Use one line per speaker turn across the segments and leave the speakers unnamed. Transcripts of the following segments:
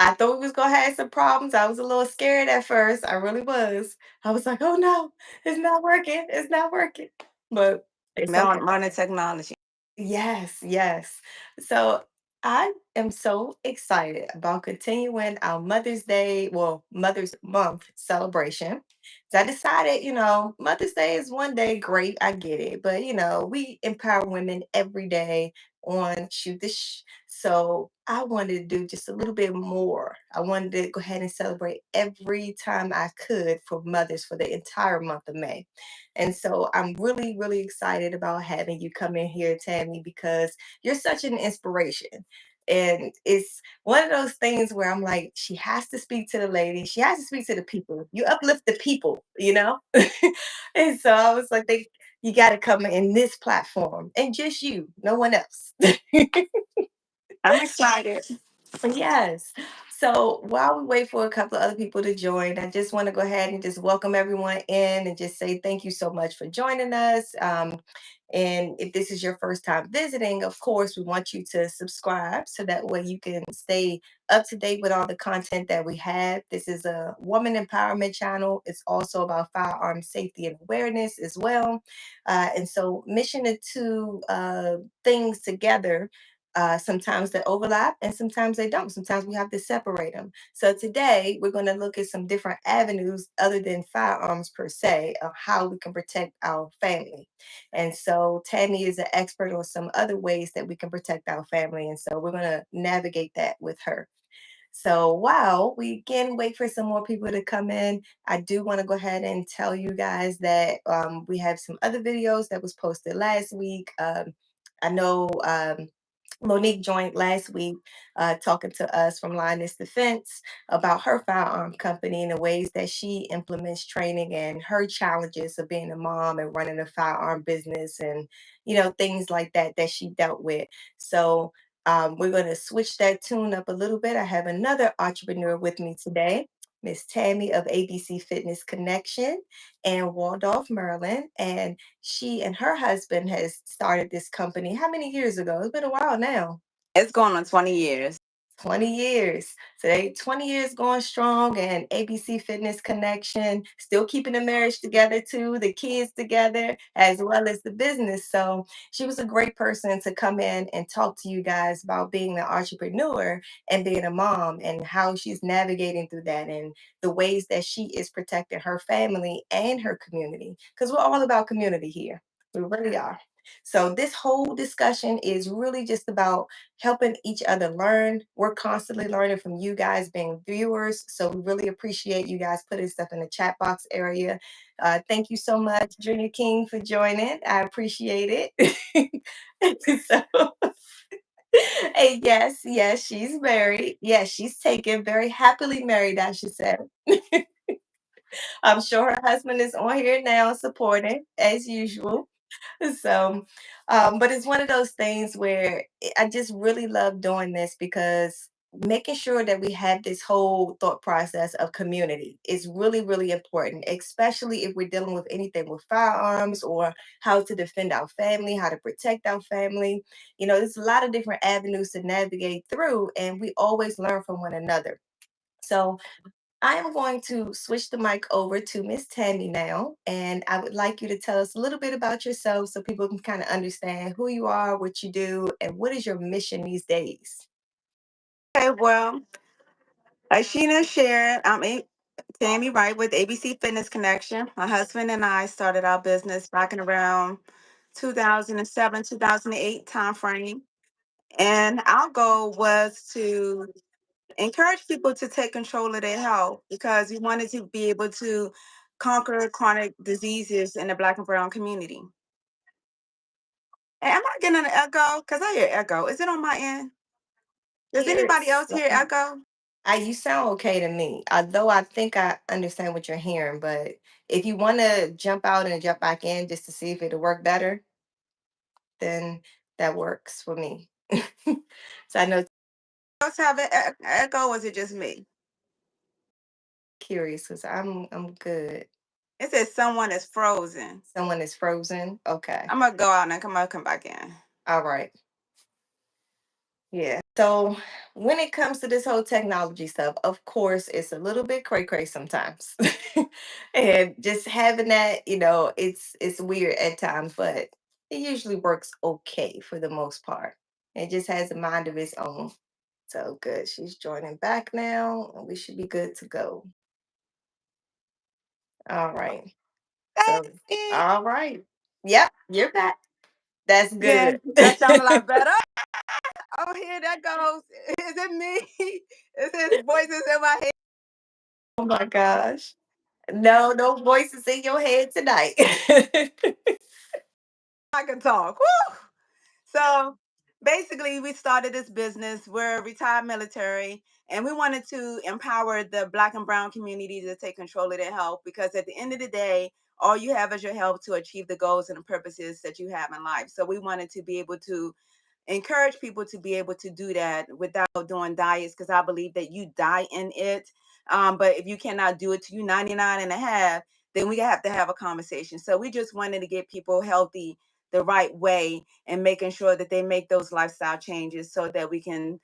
I thought we was gonna have some problems. I was a little scared at first. I really was. I was like, "Oh no, it's not working. It's not working." But it's okay.
Modern technology.
Yes, yes. So I am so excited about continuing our Mother's Day, well, Mother's Month celebration. So I decided, Mother's Day is one day, great, I get it. But, we empower women every day on Shoot the Shh. So I wanted to do just a little bit more. I wanted to go ahead and celebrate every time I could for mothers for the entire month of May. And so I'm really, really excited about having you come in here, Tammy, because you're such an inspiration. And it's one of those things where I'm like, she has to speak to the lady. She has to speak to the people. You uplift the people. And so I was like, you got to come in this platform and just you, no one else.
I'm excited.
Yes. So while we wait for a couple of other people to join, I just want to go ahead and just welcome everyone in and just say thank you so much for joining us. And if this is your first time visiting, of course, we want you to subscribe so that way you can stay up to date with all the content that we have. This is a woman empowerment channel. It's also about firearm safety and awareness as well. And so, mission the two things together sometimes they overlap and sometimes they don't. Sometimes we have to separate them. So today we're going to look at some different avenues other than firearms per se of how we can protect our family. And so Tammy is an expert on some other ways that we can protect our family. And so we're going to navigate that with her. So while we again wait for some more people to come in, I do want to go ahead and tell you guys that we have some other videos that was posted last week. I know Monique joined last week talking to us from Lioness Defense about her firearm company and the ways that she implements training and her challenges of being a mom and running a firearm business and, things like that that she dealt with. So we're going to switch that tune up a little bit. I have another entrepreneur with me today. Miss Tammy of ABC Fitness Connection in Waldorf, Maryland. And she and her husband has started this company how many years ago? It's been a while now.
It's going on 20 years.
20 years. So they 20 years going strong and ABC Fitness Connection, still keeping the marriage together too, the kids together, as well as the business. So she was a great person to come in and talk to you guys about being an entrepreneur and being a mom and how she's navigating through that and the ways that she is protecting her family and her community. Because we're all about community here. We really are. So this whole discussion is really just about helping each other learn. We're constantly learning from you guys being viewers. So we really appreciate you guys putting stuff in the chat box area. Thank you so much, Junior King, for joining. I appreciate it. So, and yes, yes, she's married. Yes, she's taken very happily married, I should say. I'm sure her husband is on here now supporting as usual. So, but it's one of those things where I just really love doing this because making sure that we have this whole thought process of community is really, really important, especially if we're dealing with anything with firearms or how to defend our family, how to protect our family. There's a lot of different avenues to navigate through, and we always learn from one another. So, I am going to switch the mic over to Miss Tammy now, and I would like you to tell us a little bit about yourself so people can kind of understand who you are, what you do, and what is your mission these days.
Okay, well, as Sheena shared, Tammy Wright with ABC Fitness Connection. My husband and I started our business back in around 2007, 2008 timeframe. And our goal was to encourage people to take control of their health because we wanted to be able to conquer chronic diseases in the Black and Brown community. Hey, am I getting an echo? Because I hear echo. Is it on my end? Does
Here
anybody
it's
else hear echo?
you sound okay to me. Although I think I understand what you're hearing, but if you want to jump out and jump back in just to see if it'll work better, then that works for me. So I know
Else have an echo, or is it just me?
curious because I'm good.
It says someone is frozen.
Someone is frozen. Okay.
I'm gonna go out and come back in.
All right. Yeah. So when it comes to this whole technology stuff, of course, it's a little bit cray cray sometimes, and just having that, it's weird at times, but it usually works okay for the most part. It just has a mind of its own. So good. She's joining back now, and we should be good to go. All right. So,
Hey,
all right. Yep, you're back. That's
yeah,
good.
that sounds a lot better. Oh, here that goes. Is it me? Is his voices in my head?
Oh my gosh. No, no voices in your head tonight.
I can talk. Woo! So basically, we started this business. We're retired military, and we wanted to empower the Black and Brown community to take control of their health because at the end of the day, all you have is your health to achieve the goals and the purposes that you have in life. So we wanted to be able to encourage people to be able to do that without doing diets because I believe that you die in it. But if you cannot do it to you 99 and a half, then we have to have a conversation. So we just wanted to get people healthy the right way and making sure that they make those lifestyle changes so that we can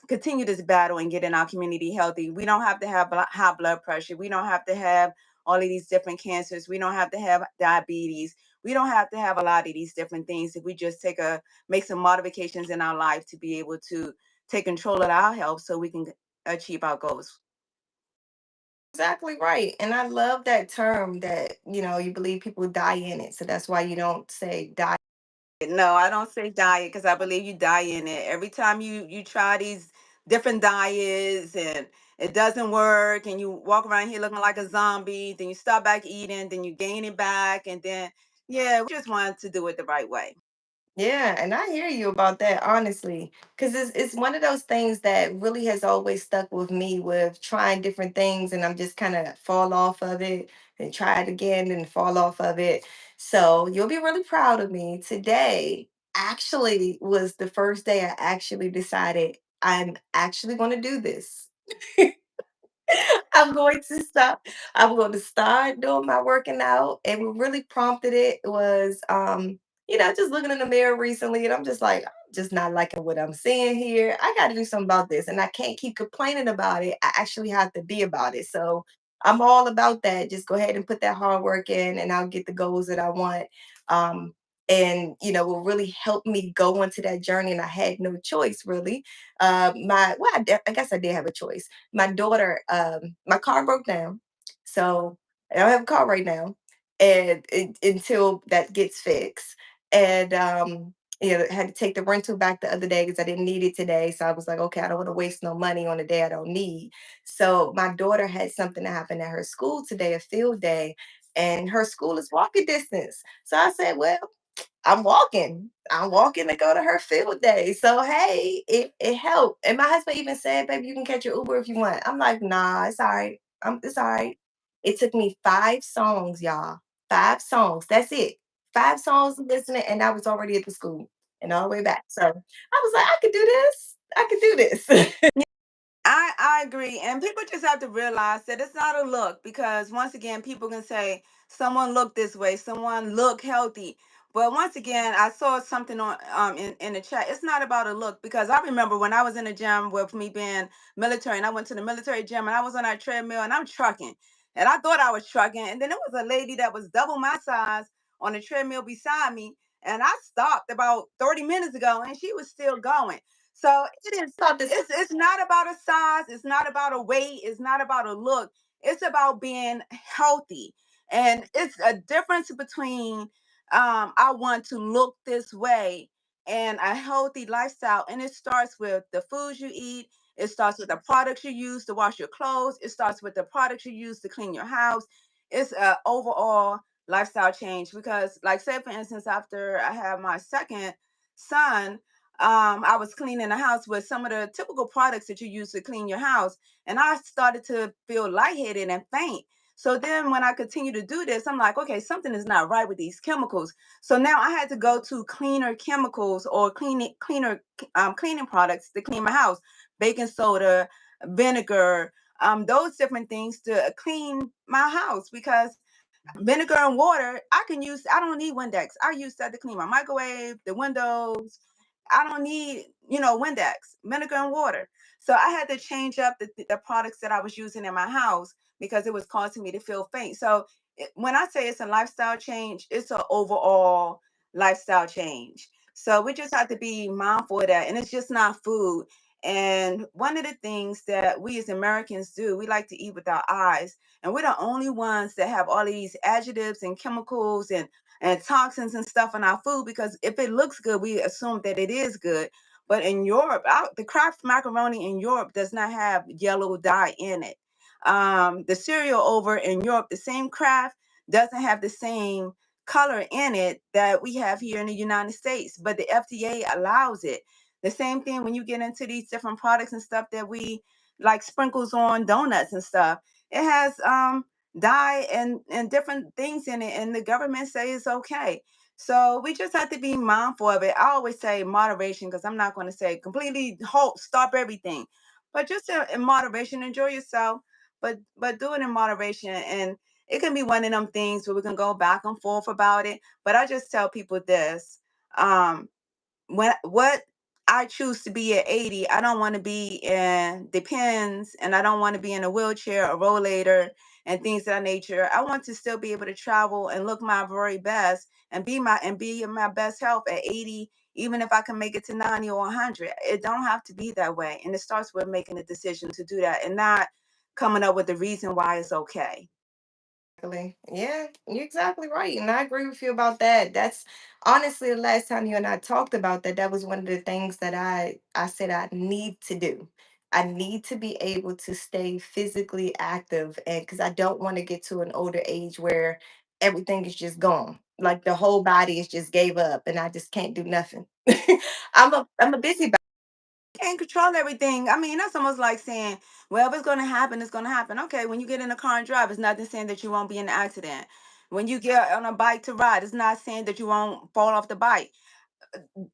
continue this battle and get in our community healthy. We don't have to have high blood pressure. We don't have to have all of these different cancers. We don't have to have diabetes. We don't have to have a lot of these different things if we just make some modifications in our life to be able to take control of our health so we can achieve our goals.
Exactly right. And I love that term that, you believe people die in it. So that's why you don't say die.
No, I don't say diet because I believe you die in it. Every time you try these different diets and it doesn't work, and you walk around here looking like a zombie, then you start back eating, then you gain it back, and then yeah, we just wanted to do it the right way.
Yeah, and I hear you about that, honestly, because it's one of those things that really has always stuck with me with trying different things, and I'm just kind of fall off of it and try it again and fall off of it. So you'll be really proud of me. Today actually was the first day I actually decided I'm actually going to do this. I'm going to stop. I'm going to start doing my working out. And what really prompted it was, just looking in the mirror recently, and I'm just like, I'm just not liking what I'm seeing here. I got to do something about this, and I can't keep complaining about it. I actually have to be about it. So I'm all about that. Just go ahead and put that hard work in, and I'll get the goals that I want. Um, and will really help me go into that journey. And I had no choice, really. I guess I did have a choice. My daughter, my car broke down, so I don't have a car right now, and until that gets fixed. And I had to take the rental back the other day because I didn't need it today. So I was like, okay, I don't want to waste no money on a day I don't need. So my daughter had something that happened at her school today, a field day, and her school is walking distance. So I said, well, I'm walking. I'm walking to go to her field day. So hey, it helped. And my husband even said, baby, you can catch your Uber if you want. I'm like, nah, it's all right. It's all right. It took me 5 songs, y'all. 5 songs. That's it. 5 songs of listening, and I was already at the school and all the way back. So I was like, I could do this. I could do this.
I agree, and people just have to realize that it's not a look because once again, people can say someone look this way, someone look healthy, but once again, I saw something on in the chat. It's not about a look because I remember when I was in the gym with me being military, and I went to the military gym, and I was on that treadmill, and I'm trucking, and I thought I was trucking, and then there was a lady that was double my size on the treadmill beside me, and I stopped about 30 minutes ago, and she was still going. So it is
About this.
it's not about a size, it's not about a weight, it's not about a look. It's about being healthy. And it's a difference between I want to look this way and a healthy lifestyle. And it starts with the foods you eat, it starts with the products you use to wash your clothes, it starts with the products you use to clean your house. It's a overall lifestyle change because like say for instance after I had my second son, I was cleaning the house with some of the typical products that you use to clean your house, and I started to feel lightheaded and faint. So then, when I continue to do this, I'm like, okay, something is not right with these chemicals. So now I had to go to cleaner chemicals or cleaner cleaning products to clean my house, baking soda, vinegar, those different things to clean my house because vinegar and water I can use. I don't need Windex. I use that to clean my microwave, the windows, I don't need, Windex, vinegar and water. So I had to change up the products that I was using in my house because it was causing me to feel faint. So when I say it's a lifestyle change, it's an overall lifestyle change. So we just have to be mindful of that. And it's just not food. And one of the things that we as Americans do, we like to eat with our eyes. And we're the only ones that have all of these adjectives and chemicals and toxins and stuff in our food because if it looks good, we assume that it is good. But in Europe, the Kraft macaroni in Europe does not have yellow dye in it. The cereal over in Europe, the same Kraft, doesn't have the same color in it that we have here in the United States, but the FDA allows it. The same thing when you get into these different products and stuff that we like sprinkles on donuts and stuff. It has dye and different things in it, and the government say it's okay. So we just have to be mindful of it. I always say moderation because I'm not going to say completely halt, stop everything, but just in moderation, enjoy yourself, but do it in moderation. And it can be one of them things where we can go back and forth about it. But I just tell people this. Um, when what I choose to be at 80, I don't want to be in depends and I don't want to be in a wheelchair, a rollator, and things of that nature. I want to still be able to travel and look my very best and be in my best health at 80, even if I can make it to 90 or 100. It don't have to be that way. And it starts with making a decision to do that and not coming up with the reason why it's okay.
Exactly. Yeah, you're exactly right. And I agree with you about that. That's honestly the last time you and I talked about that, that was one of the things that I said I need to do. I need to be able to stay physically active and because I don't want to get to an older age where everything is just gone. Like the whole body is just gave up and I just can't do nothing. I'm a busy.
Can't control everything. I mean, that's almost like saying, well, if it's going to happen, it's going to happen. Okay, when you get in a car and drive, it's nothing saying that you won't be in an accident. When you get on a bike to ride, it's not saying that you won't fall off the bike.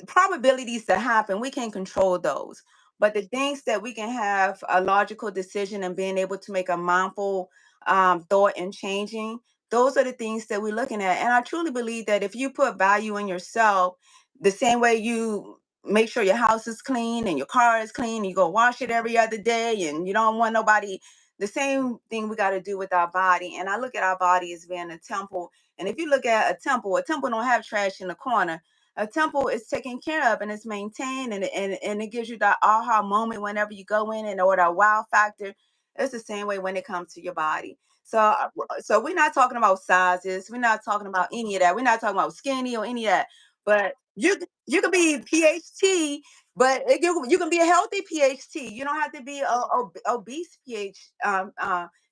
Probabilities to happen, we can't control those. But the things that we can have a logical decision and being able to make a mindful thought and changing, those are the things that we're looking at. And I truly believe that if you put value in yourself, the same way you make sure your house is clean and your car is clean, you go wash it every other day and you don't want nobody, the same thing we got to do with our body. And I look at our body as being a temple. And if you look at a temple don't have trash in the corner. A temple is taken care of and it's maintained and it gives you that aha moment whenever you go in and or that wow factor. It's the same way when it comes to your body. So so we're not talking about sizes, we're not talking about any of that, we're not talking about skinny or any of that, but you can be PhD, but you can be a healthy PhD. You don't have to be a obese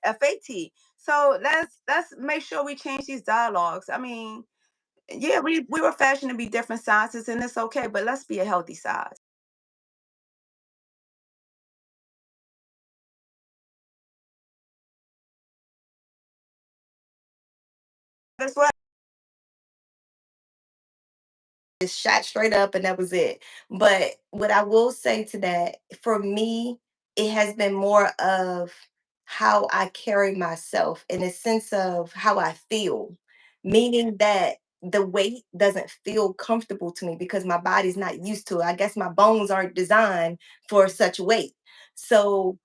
FAT. So let's make sure we change these dialogues. I mean, yeah, we were fashioned to be different sizes, and it's okay, but let's be a healthy size. That's what
Just shot straight up and that was it. But what I will say to that, for me, it has been more of how I carry myself in a sense of how I feel, meaning that the weight doesn't feel comfortable to me because my body's not used to it. I guess my bones aren't designed for such weight. So,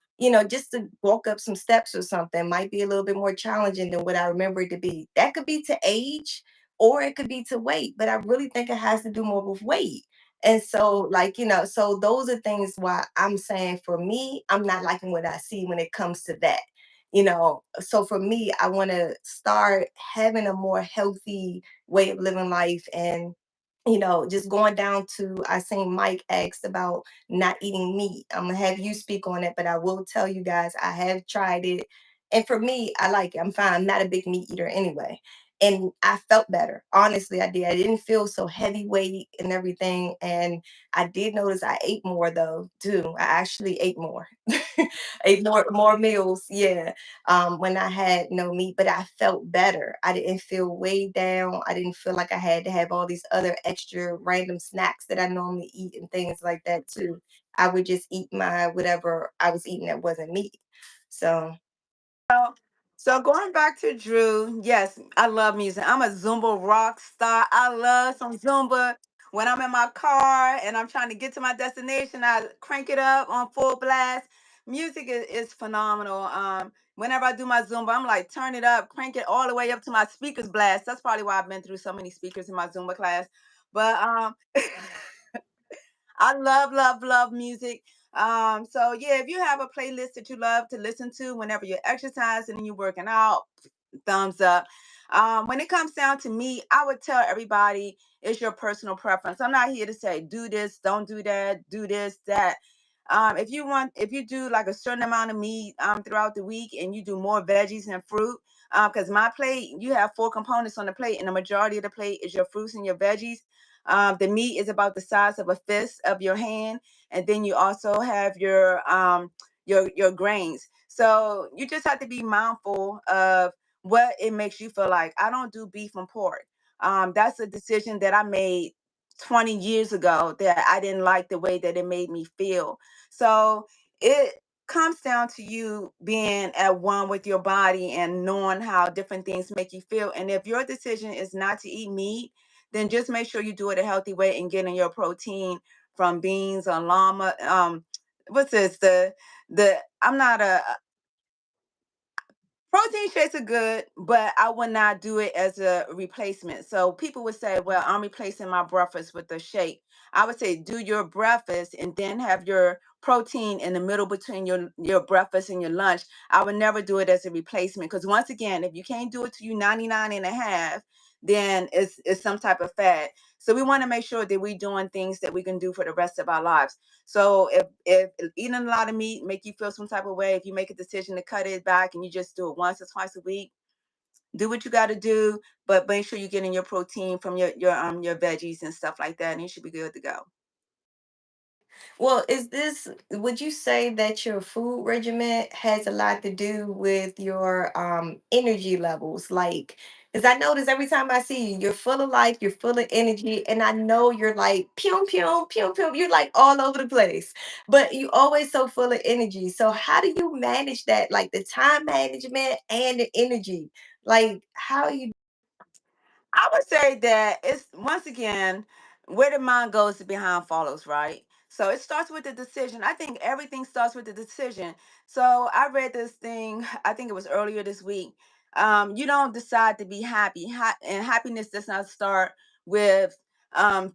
just to walk up some steps or something might be a little bit more challenging than what I remember it to be. That could be to age, or it could be to weight, but I really think it has to do more with weight. And so, like, so those are things why I'm saying for me, I'm not liking what I see when it comes to that. So for me, I want to start having a more healthy way of living life and just going down to I seen Mike asked about not eating meat. I'm gonna have you speak on it, but I will tell you guys I have tried it. And for me, I like it. I'm fine. I'm not a big meat eater anyway. And I felt better. Honestly, I did. I didn't feel so heavyweight and everything. And I did notice I ate more though, too. I actually ate more. Ate more meals. Yeah, when I had no meat, but I felt better. I didn't feel weighed down. I didn't feel like I had to have all these other extra random snacks that I normally eat and things like that too. I would just eat my whatever I was eating that wasn't meat. So
so going back to Drew, yes, I love music. I'm a Zumba rock star. I love some Zumba. When I'm in my car and I'm trying to get to my destination, I crank it up on full blast. Music is phenomenal. Whenever I do my Zumba, I'm like, turn it up, crank it all the way up to my speakers blast. That's probably why I've been through so many speakers in my Zumba class. But I love, love, love music. So yeah, if you have a playlist that you love to listen to whenever you're exercising and you're working out, thumbs up. When it comes down to me, I would tell everybody it's your personal preference. I'm not here to say do this, don't do that, do this, that. If you do like a certain amount of meat throughout the week and you do more veggies and fruit, because my plate, you have four components on the plate, and the majority of the plate is your fruits and your veggies. The meat is about the size of a fist of your hand, and then you also have your grains. So you just have to be mindful of what it makes you feel like. I don't do beef and pork. That's a decision that I made 20 years ago that I didn't like the way that it made me feel. So it comes down to you being at one with your body and knowing how different things make you feel. And if your decision is not to eat meat, then just make sure you do it a healthy way and getting your protein from beans or llama. What's this? The I'm not a Protein shakes are good, but I would not do it as a replacement. So people would say, well, I'm replacing my breakfast with a shake. I would say do your breakfast and then have your protein in the middle between your breakfast and your lunch. I would never do it as a replacement because once again, if you can't do it to you 99 and a half, then it's some type of fad. So we want to make sure that we're doing things that we can do for the rest of our lives. So if eating a lot of meat make you feel some type of way, if you make a decision to cut it back and you just do it once or twice a week, do what you got to do, but make sure you're getting your protein from your veggies and stuff like that, and you should be good to go.
Well, would you say that your food regimen has a lot to do with your energy levels? Like, because I notice every time I see you, you're full of life, you're full of energy, and I know you're like pew pew pew pew, you're like all over the place, but you always so full of energy. So how do you manage that? Like the time management and the energy? Like, how you
I would say that it's once again where the mind goes, the behind follows, right? So it starts with the decision. I think everything starts with the decision. So I read this thing, I think it was earlier this week. You don't decide to be happy, and happiness does not start with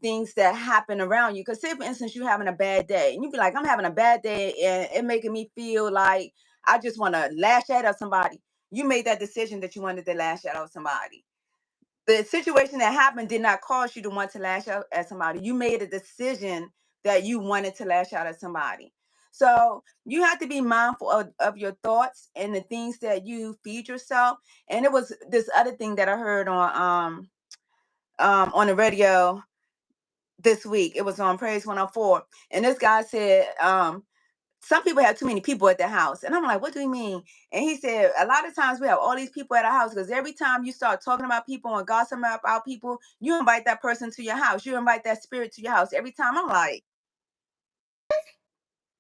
things that happen around you. Because say, for instance, you're having a bad day, and you be like, "I'm having a bad day, and it making me feel like I just want to lash out at somebody." You made that decision that you wanted to lash out at somebody. The situation that happened did not cause you to want to lash out at somebody. You made a decision that you wanted to lash out at somebody. So you have to be mindful of your thoughts and the things that you feed yourself. And it was this other thing that I heard on the radio this week. It was on Praise 104. And this guy said, some people have too many people at their house. And I'm like, what do you mean? And he said, a lot of times we have all these people at our house because every time you start talking about people and gossiping about people, you invite that person to your house. You invite that spirit to your house. Every time I'm like,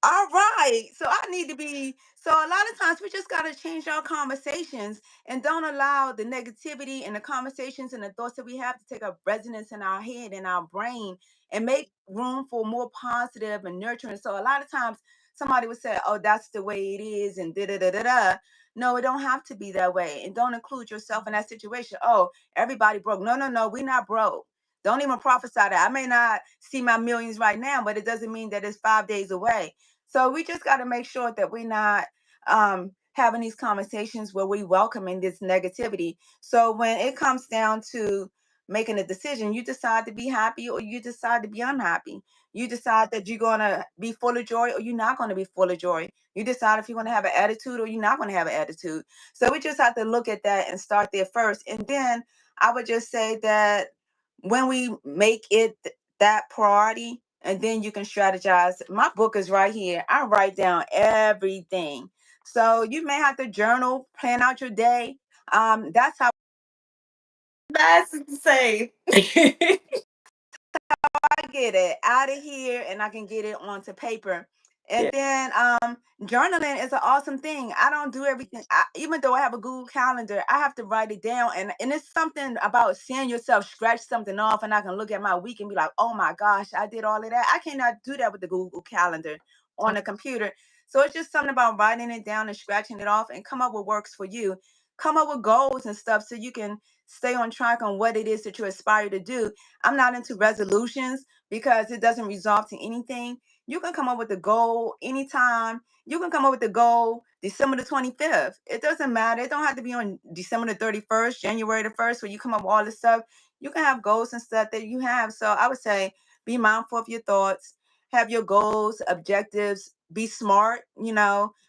all right. So I need to be. So a lot of times we just got to change our conversations and don't allow the negativity and the conversations and the thoughts that we have to take up residence in our head and our brain and make room for more positive and nurturing. So a lot of times somebody would say, oh, that's the way it is and da da da da da. No, it don't have to be that way. And don't include yourself in that situation. Oh, everybody broke. No, no, no. We're not broke. Don't even prophesy that. I may not see my millions right now, but it doesn't mean that it's 5 days away. So we just got to make sure that we're not having these conversations where we welcoming this negativity. So when it comes down to making a decision, you decide to be happy or you decide to be unhappy. You decide that you're going to be full of joy or you're not going to be full of joy. You decide if you're going to have an attitude or you're not going to have an attitude. So we just have to look at that and start there first. And then I would just say that when we make it that priority, and then you can strategize. My book is right here. I write down everything. So you may have to journal, plan out your day. That's how
that's insane.
I get it out of here and I can get it onto paper. And
Yeah.
then journaling is an awesome thing. I don't do everything. Even though I have a Google Calendar, I have to write it down. And it's something about seeing yourself scratch something off, and I can look at my week and be like, oh my gosh, I did all of that. I cannot do that with the Google Calendar on the computer. So it's just something about writing it down and scratching it off and come up with works for you. Come up with goals and stuff so you can stay on track on what it is that you aspire to do. I'm not into resolutions because it doesn't resolve to anything. You can come up with a goal anytime. You can come up with a goal December the 25th. It doesn't matter. It don't have to be on December the 31st, January the 1st, where you come up with all this stuff. You can have goals and stuff that you have. So I would say be mindful of your thoughts, have your goals, objectives, be smart,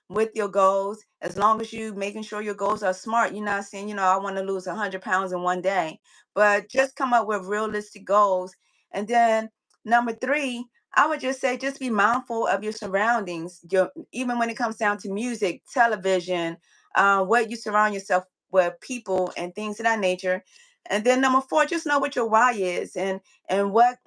with your goals. As long as you making sure your goals are smart, you're not saying, I want to lose 100 pounds in one day, but just come up with realistic goals. And then number three, I would just say just be mindful of your surroundings. Even when it comes down to music, television, what you surround yourself with, people and things of that nature. And then number four, just know what your why is, and what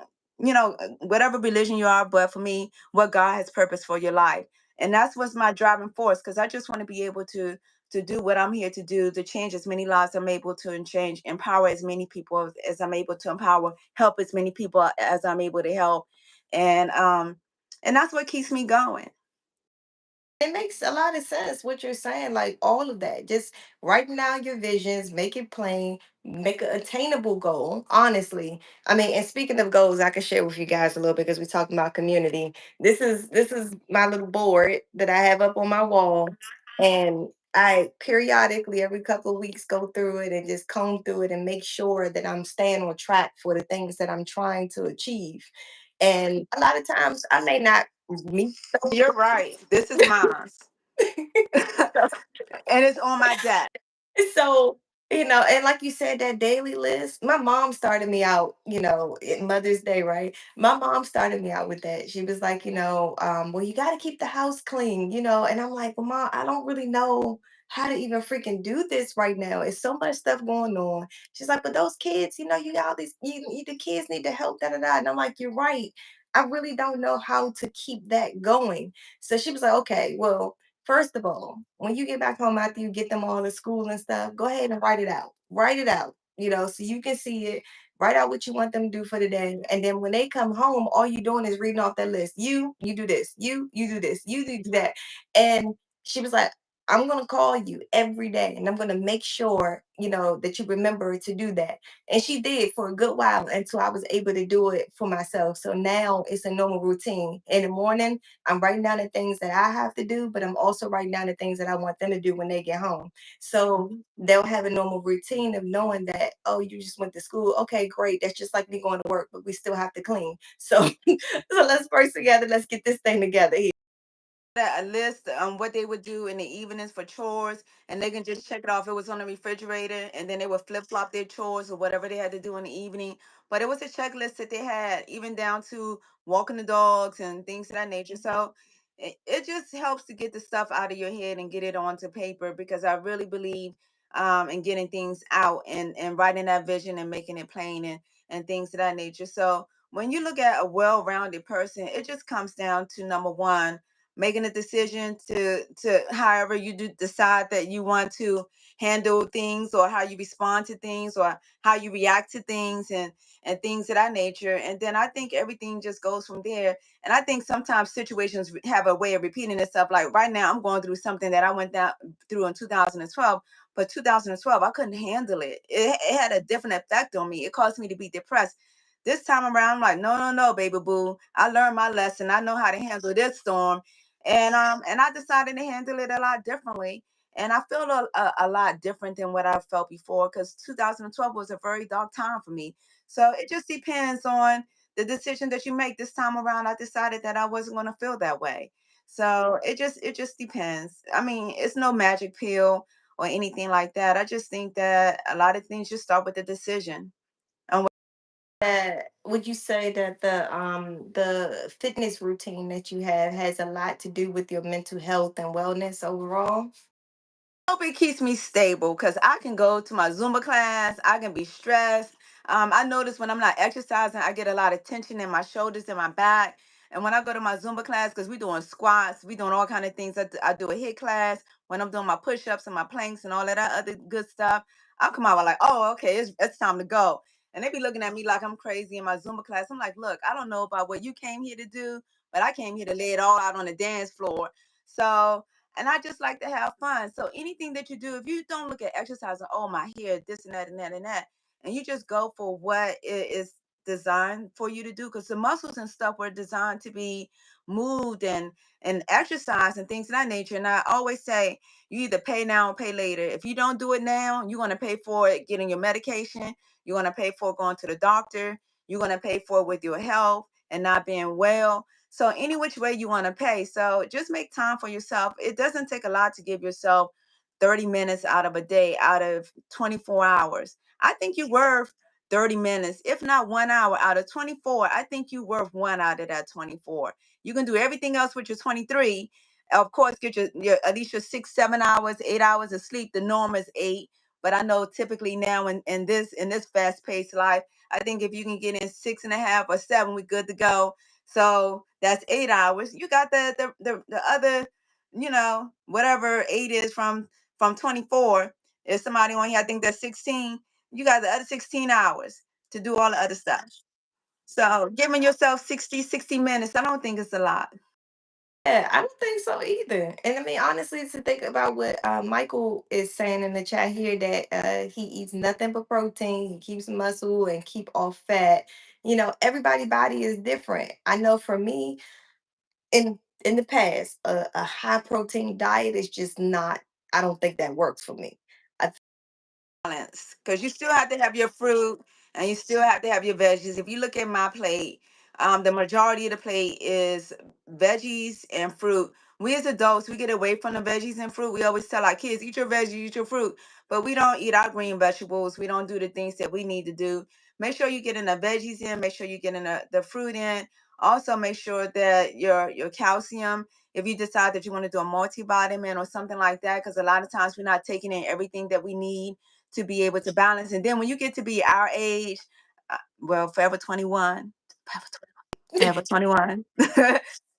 whatever religion you are. But for me, what God has purpose for your life, and that's what's my driving force. Because I just want to be able to do what I'm here to do, to change as many lives I'm able to, and change, empower as many people as I'm able to empower, help as many people as I'm able to help, and that's what keeps me going.
It makes a lot of sense what you're saying, like all of that. Just writing down your visions, make it plain, make an attainable goal. Honestly, I mean, and speaking of goals, I can share with you guys a little bit because we're talking about community. This is my little board that I have up on my wall, and I periodically every couple of weeks go through it and just comb through it and make sure that I'm staying on track for the things that I'm trying to achieve. And a lot of times I may not meet
You're right. This is mine.
those.
And it's on my desk.
So, and like you said, that daily list, my mom started me out, in Mother's Day, right? My mom started me out with that. She was like, well, you got to keep the house clean, and I'm like, well, mom, I don't really know how to even freaking do this right now. It's so much stuff going on. She's like, but those kids, you got all these, the kids need to help, da da da. And I'm like, you're right. I really don't know how to keep that going. So she was like, okay, well, first of all, when you get back home after you get them all to school and stuff, go ahead and write it out. Write it out, so you can see it. Write out what you want them to do for the day. And then when they come home, all you're doing is reading off that list. You do this. You do this. You do that. And she was like, I'm going to call you every day and I'm going to make sure, that you remember to do that. And she did for a good while until I was able to do it for myself. So now it's a normal routine. In the morning, I'm writing down the things that I have to do, but I'm also writing down the things that I want them to do when they get home. So they'll have a normal routine of knowing that, oh, you just went to school. Okay, great. That's just like me going to work, but we still have to clean. So, so let's work together. Let's get this thing together here.
That a list what they would do in the evenings for chores, and they can just check it off. It was on the refrigerator, and then they would flip flop their chores or whatever they had to do in the evening. But it was a checklist that they had, even down to walking the dogs and things of that nature. So it just helps to get the stuff out of your head and get it onto paper, because I really believe in getting things out, and writing that vision and making it plain, and things of that nature. So when you look at a well-rounded person, it just comes down to number one, making a decision to however you do decide that you want to handle things, or how you respond to things, or how you react to things, and things of that nature. And then I think everything just goes from there. And I think sometimes situations have a way of repeating itself. Like right now, I'm going through something that I went down through in 2012. But 2012, I couldn't handle it. It had a different effect on me. It caused me to be depressed. This time around, I'm like, no, no, no, baby boo. I learned my lesson. I know how to handle this storm, and I decided to handle it a lot differently. And I feel a lot different than what I felt before, because 2012 was a very dark time for me. So it just depends on the decision that you make. This time around, I decided that I wasn't going to feel that way. So it just depends. I mean, it's no magic pill or anything like that. I just think that a lot of things just start with the decision. And
Would you say that the fitness routine that you have has a lot to do with your mental health and wellness overall?
hope it keeps me stable, because I can go to my Zumba class. I can be stressed. I notice when I'm not exercising, I get a lot of tension in my shoulders and my back. And when I go to my Zumba class, because we're doing squats, we doing all kind of things. I do a hit class when I'm doing my push-ups and my planks and all of that other good stuff. I'll come out like, oh, okay, it's time to go. And they be looking at me like I'm crazy in my Zumba class. I'm like, look, I don't know about what you came here to do, but I came here to lay it all out on the dance floor. So, and I just like to have fun. So anything that you do, if you don't look at exercise, oh, my hair, this and that and that and that, and you just go for what is designed for you to do, because the muscles and stuff were designed to be moved and exercise and things of that nature. And I always say, you either pay now or pay later. If you don't do it now, you're going to pay for it getting your medication. You're going to pay for going to the doctor. You're going to pay for it with your health and not being well. So any which way you want to pay. So just make time for yourself. It doesn't take a lot to give yourself 30 minutes out of a day, out of 24 hours. I think you're worth 30 minutes, if not 1 hour out of 24. I think you're worth one out of that 24. You can do everything else with your 23. Of course, get your at least your 6, 7 hours, 8 hours of sleep. The norm is 8. But I know typically now in this fast-paced life, I think if you can get in 6.5 or 7, we're good to go. So that's 8 hours. You got the other, whatever 8 is from 24. If somebody on here, I think that's 16. You got the other 16 hours to do all the other stuff. So giving yourself 60 minutes, I don't think it's a lot.
Yeah, I don't think so either. And I mean, honestly, to think about what Michael is saying in the chat here, that he eats nothing but protein, he keeps muscle and keep off fat. Everybody's body is different. I know for me, in the past, a high protein diet is just not. I don't think that works for me. I
Balance, because you still have to have your fruit and you still have to have your veggies. If you look at my plate, the majority of the plate is veggies and fruit. We as adults, we get away from the veggies and fruit. We always tell our kids, eat your veggies, eat your fruit, but we don't eat our green vegetables. We don't do the things that we need to do. Make sure you get in the veggies in. Make sure you get in the fruit in. Also, make sure that your calcium, if you decide that you want to do a multivitamin or something like that, because a lot of times we're not taking in everything that we need to be able to balance. And then when you get to be our age, well, forever 21, forever 21.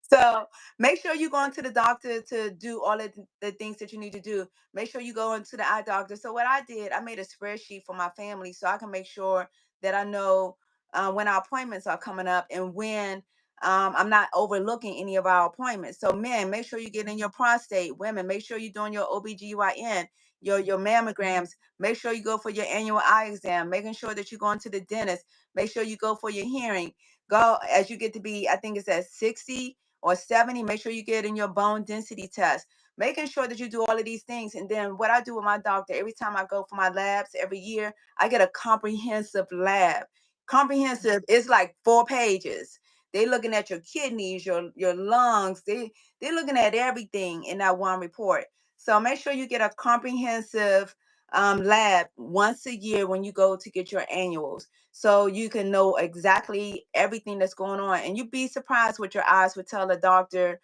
So make sure you go into the doctor to do all of the things that you need to do. Make sure you go into the eye doctor. So what I did, I made a spreadsheet for my family so I can make sure that I know when our appointments are coming up and when I'm not overlooking any of our appointments. So men, make sure you get in your prostate. Women, make sure you're doing your OBGYN, your mammograms. Make sure you go for your annual eye exam, making sure that you're going to the dentist. Make sure you go for your hearing. Go as you get to be, I think it's at 60 or 70. Make sure you get in your bone density test, making sure that you do all of these things. And then what I do with my doctor, every time I go for my labs every year, I get a comprehensive lab. Comprehensive is like 4 pages. They looking at your kidneys, your lungs. They're looking at everything in that one report. So make sure you get a comprehensive lab once a year when you go to get your annuals, so you can know exactly everything that's going on. And you'd be surprised what your eyes would tell the doctor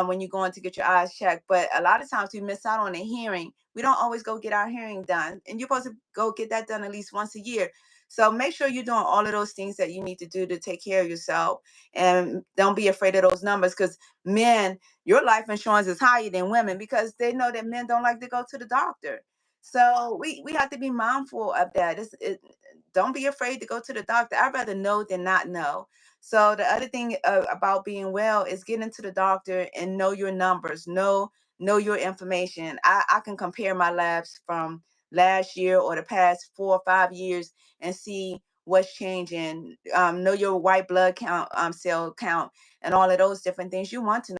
when you're going to get your eyes checked. But a lot of times we miss out on a hearing. We don't always go get our hearing done, and you're supposed to go get that done at least once a year. So make sure you're doing all of those things that you need to do to take care of yourself, and don't be afraid of those numbers, because men, your life insurance is higher than women because they know that men don't like to go to the doctor. So we have to be mindful of that. Don't be afraid to go to the doctor. I'd rather know than not know. So the other thing about being well is getting to the doctor and know your numbers, know your information. I can compare my labs from last year or the past 4 or 5 years and see what's changing. Know your white blood count, cell count, and all of those different things you want to know.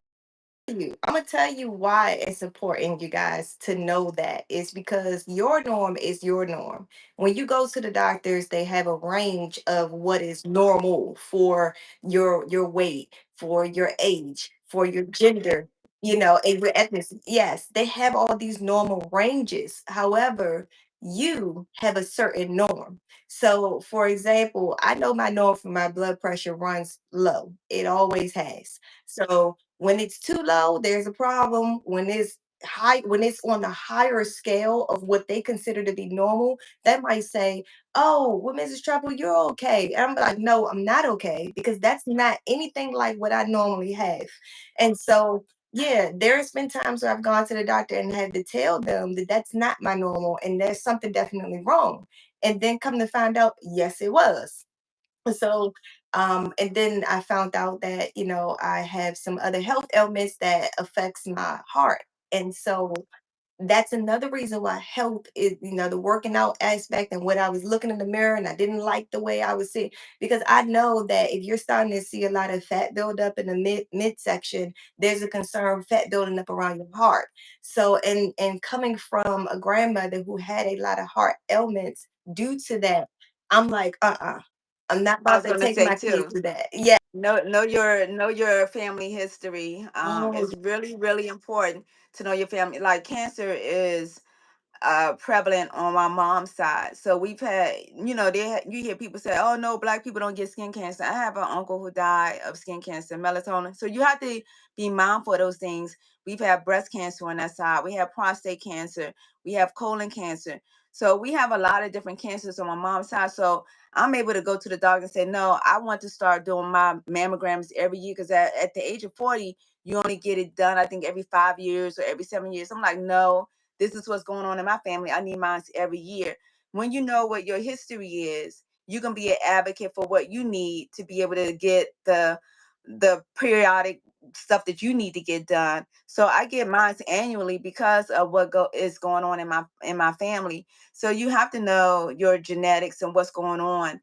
I'm gonna tell you why it's important, you guys, to know that. It's because your norm is your norm. When you go to the doctors, they have a range of what is normal for your weight, for your age, for your gender, and your ethnicity. Yes, they have all these normal ranges. However, you have a certain norm. So, for example, I know my norm for my blood pressure runs low. It always has. So when it's too low, there's a problem. When it's high, when it's on the higher scale of what they consider to be normal, that might say, "Oh, well, Mrs. Trouble, you're okay." And I'm like, "No, I'm not okay because that's not anything like what I normally have." And so, yeah, there's been times where I've gone to the doctor and had to tell them that that's not my normal and there's something definitely wrong. And then come to find out, yes, it was. So, and then I found out that, I have some other health ailments that affects my heart. And so that's another reason why health is, the working out aspect and what I was looking in the mirror and I didn't like the way I was seeing, because I know that if you're starting to see a lot of fat buildup in the midsection, there's a concern fat building up around your heart. So, and coming from a grandmother who had a lot of heart ailments due to that, I'm like, I'm not
I
about
was
to
going to
take
say
my kids
too.
to that. Yeah.
Know your family history.
Oh,
It's really really important to know your family. Like cancer is prevalent on my mom's side. So we've had, you hear people say, "Oh no, black people don't get skin cancer." I have an uncle who died of skin cancer, melatonin. So you have to be mindful of those things. We've had breast cancer on that side. We have prostate cancer. We have colon cancer. So we have a lot of different cancers on my mom's side. So I'm able to go to the doctor and say, "No, I want to start doing my mammograms every year because at the age of 40, you only get it done, I think, every 5 years or every 7 years." I'm like, "No, this is what's going on in my family. I need mine every year." When you know what your history is, you can be an advocate for what you need to be able to get the periodic stuff that you need to get done. So I get mine annually because of what is going on in my family. So you have to know your genetics and what's going on.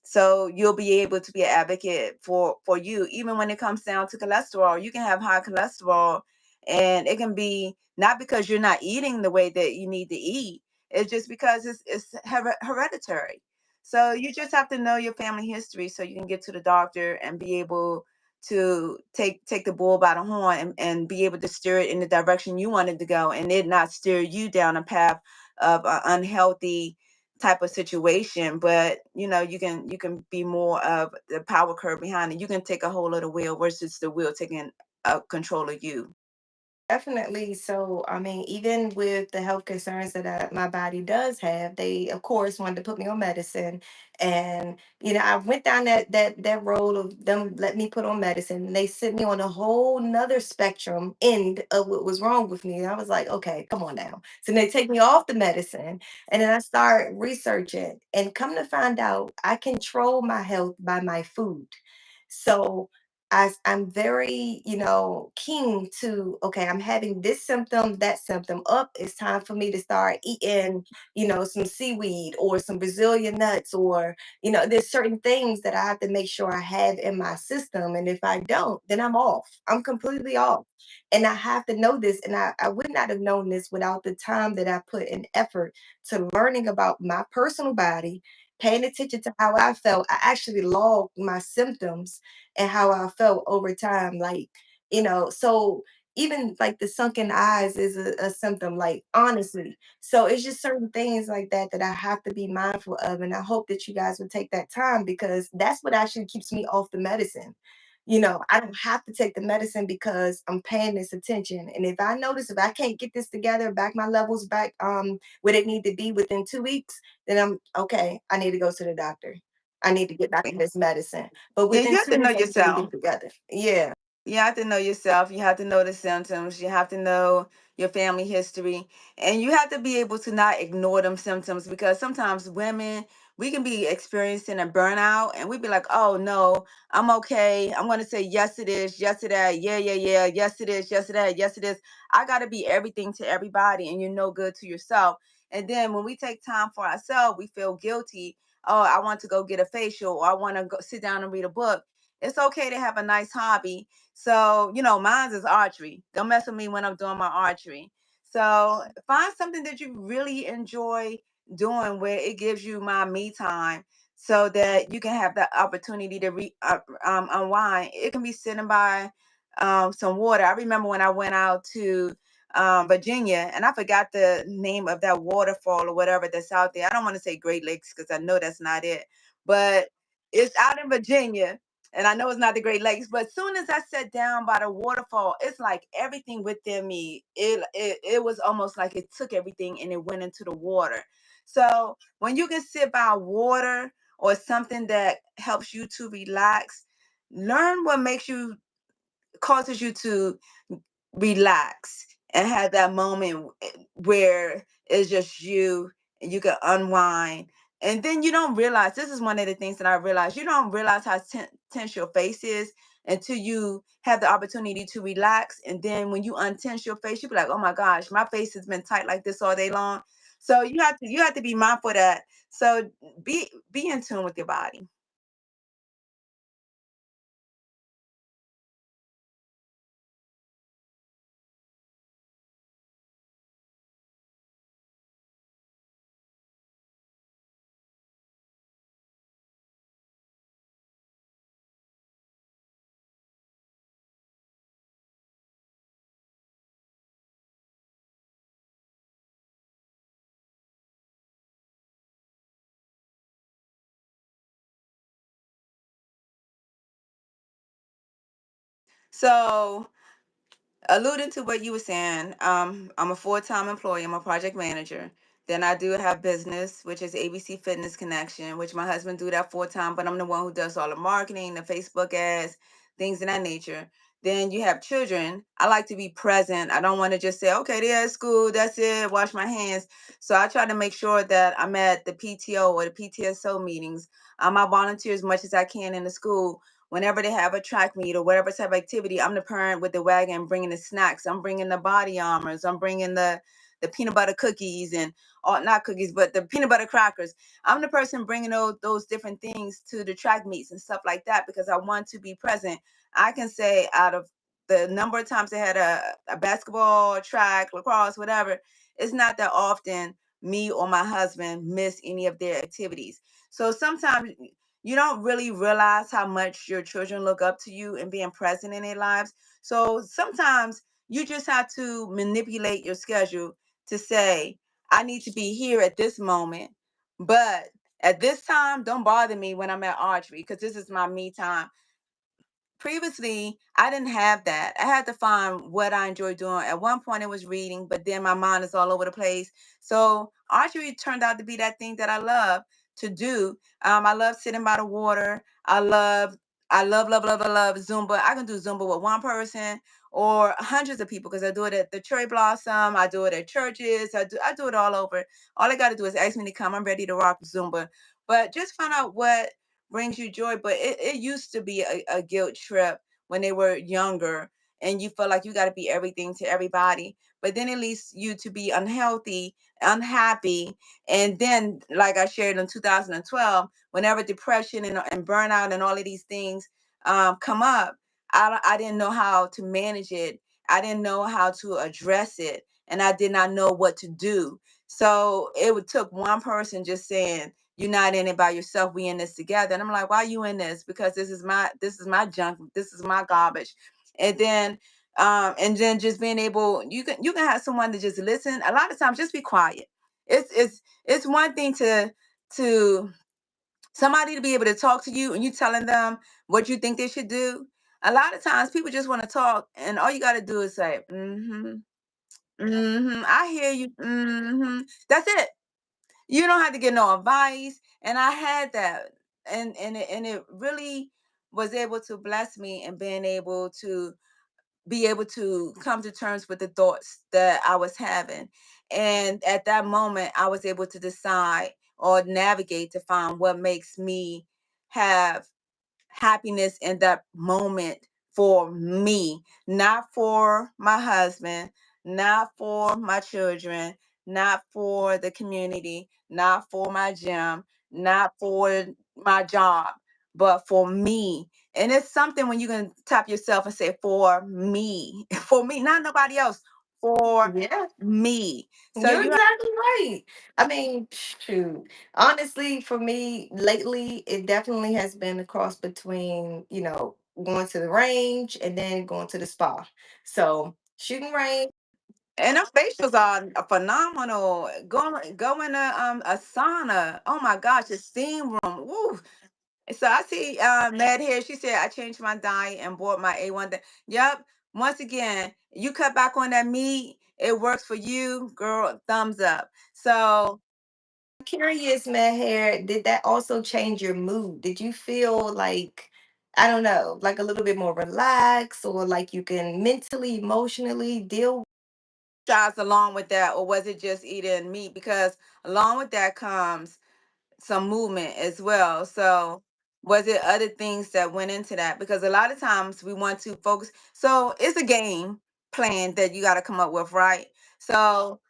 So you'll be able to be an advocate for you. Even when it comes down to cholesterol, you can have high cholesterol and it can be not because you're not eating the way that you need to eat. It's just because it's hereditary. So you just have to know your family history so you can get to the doctor and be able to take the bull by the horn and be able to steer it in the direction you wanted to go and it not steer you down a path of an unhealthy type of situation. But you can be more of the power curve behind it. You can take a hold of the wheel versus the wheel taking control of you.
definitely. So, I mean, even with the health concerns that my body does have, they of course wanted to put me on medicine, and I went down that road of them let me put on medicine, and they sent me on a whole nother spectrum end of what was wrong with me. And I was like, okay, come on now. So they take me off the medicine, and then I start researching, and come to find out, I control my health by my food. So I'm very, keen to, okay, I'm having this symptom, that symptom up. It's time for me to start eating, some seaweed or some Brazilian nuts, or, there's certain things that I have to make sure I have in my system. And if I don't, then I'm off. I'm completely off. And I have to know this. And I would not have known this without the time that I put in effort to learning about my personal body, paying attention to how I felt. I actually logged my symptoms and how I felt over time. Like, so even like the sunken eyes is a symptom, like honestly. So it's just certain things like that that I have to be mindful of. And I hope that you guys would take that time because that's what actually keeps me off the medicine. I don't have to take the medicine because I'm paying this attention. And if I notice if I can't get this together, back my levels back where they need to be within 2 weeks, then I'm okay. I need to go to the doctor. I need to get back on this medicine. But
Yeah, you
within
have
two
to know
weeks, I just need to get
yourself.
it together. Yeah,
You have to know yourself. You have to know the symptoms. You have to know your family history. And you have to be able to not ignore them symptoms because sometimes women, we can be experiencing a burnout and we'd be like, "Oh, no, I'm okay. I'm going to say yes to this, yes to that. Yeah, yeah, yeah. Yes to this, yes to that, yes to this." I got to be everything to everybody and you're no good to yourself. And then when we take time for ourselves, we feel guilty. "Oh, I want to go get a facial or I want to go sit down and read a book." It's okay to have a nice hobby. So, mine is archery. Don't mess with me when I'm doing my archery. So, find something that you really enjoy doing where it gives you my me time so that you can have the opportunity to unwind. It can be sitting by some water. I remember when I went out to Virginia and I forgot the name of that waterfall or whatever that's out there. I don't want to say Great Lakes because I know that's not it, but it's out in Virginia and I know it's not the Great Lakes, but as soon as I sat down by the waterfall, it's like everything within me, it was almost like it took everything and it went into the water. So when you can sit by water or something that helps you to relax, learn what makes you causes you to relax and have that moment where it's just you and you can unwind. And then you don't realize, this is one of the things that I realized, you don't realize how tense your face is until you have the opportunity to relax. And then when you untense your face, you be like, oh my gosh, my face has been tight like this all day long. So you have to be mindful of that. So be in tune with your body. So alluding to what you were saying, I'm a full-time employee. I'm a project manager. Then I do have business, which is ABC Fitness Connection, which my husband do that full-time, but I'm the one who does all the marketing, the Facebook ads, things of that nature. Then you have children. I like to be present. I don't want to just say, okay, they're at school, that's it, wash my hands. So I try to make sure that I'm at the PTO or the PTSO meetings. I volunteer as much as I can in the school. Whenever they have a track meet or whatever type of activity, I'm the parent with the wagon bringing the snacks. I'm bringing the body armors. I'm bringing the peanut butter cookies and all, not cookies, but the peanut butter crackers. I'm the person bringing those different things to the track meets and stuff like that because I want to be present. I can say out of the number of times they had a basketball, track, lacrosse, whatever, it's not that often me or my husband miss any of their activities. So sometimes you don't really realize how much your children look up to you and being present in their lives. So sometimes you just have to manipulate your schedule to say, I need to be here at this moment, but at this time, don't bother me when I'm at archery because this is my me time. Previously, I didn't have that. I had to find what I enjoy doing. At one point, it was reading, but then my mind is all over the place. So archery turned out to be that thing that I love to do. I love sitting by the water. I love Zumba. I can do Zumba with one person or hundreds of people because I do it at the Cherry Blossom. I do it at churches. I do it all over. All I got to do is ask me to come. I'm ready to rock Zumba. But just find out what brings you joy. But it used to be a guilt trip when they were younger and you feel like you got to be everything to everybody. But then it leads you to be unhealthy, unhappy. And then, like I shared in 2012, whenever depression and burnout and all of these things come up, I didn't know how to manage it. I didn't know how to address it. And I did not know what to do. So took one person just saying, you're not in it by yourself. We in this together. And I'm like, why are you in this? Because this is my junk. This is my garbage. And then just being able, you can have someone to just listen. A lot of times, just be quiet. It's one thing to somebody to be able to talk to you and you telling them what you think they should do. A lot of times, people just want to talk, and all you got to do is say, "Mm-hmm, mm-hmm, I hear you, mm-hmm." That's it. You don't have to get no advice. And I had that. And it really was able to bless me and being able to be able to come to terms with the thoughts that I was having. And at that moment, I was able to decide or navigate to find what makes me have happiness in that moment for me, not for my husband, not for my children, not for the community, not for my gym, not for my job, but for me. And it's something when you can tap yourself and say, for me, for me, not nobody else, for
Yeah.
me. So
You're
you have,
exactly right. I mean, shoot. Honestly, for me, lately, it definitely has been a cross between, going to the range and then going to the spa. So, shooting range,
and her facials are phenomenal. Going to a sauna. Oh my gosh, the steam room. Woo. So I see Mad here. She said, I changed my diet and bought my A1. Yep. Once again, you cut back on that meat. It works for you, girl. Thumbs up. So
Curious, Meher, did that also change your mood? Did you feel like, I don't know, like a little bit more relaxed or like you can mentally, emotionally deal?
shots along with that, or was it just eating meat? Because along with that comes some movement as well. So was it other things that went into that? Because a lot of times we want to focus. So it's a game plan that you got to come up with, right? So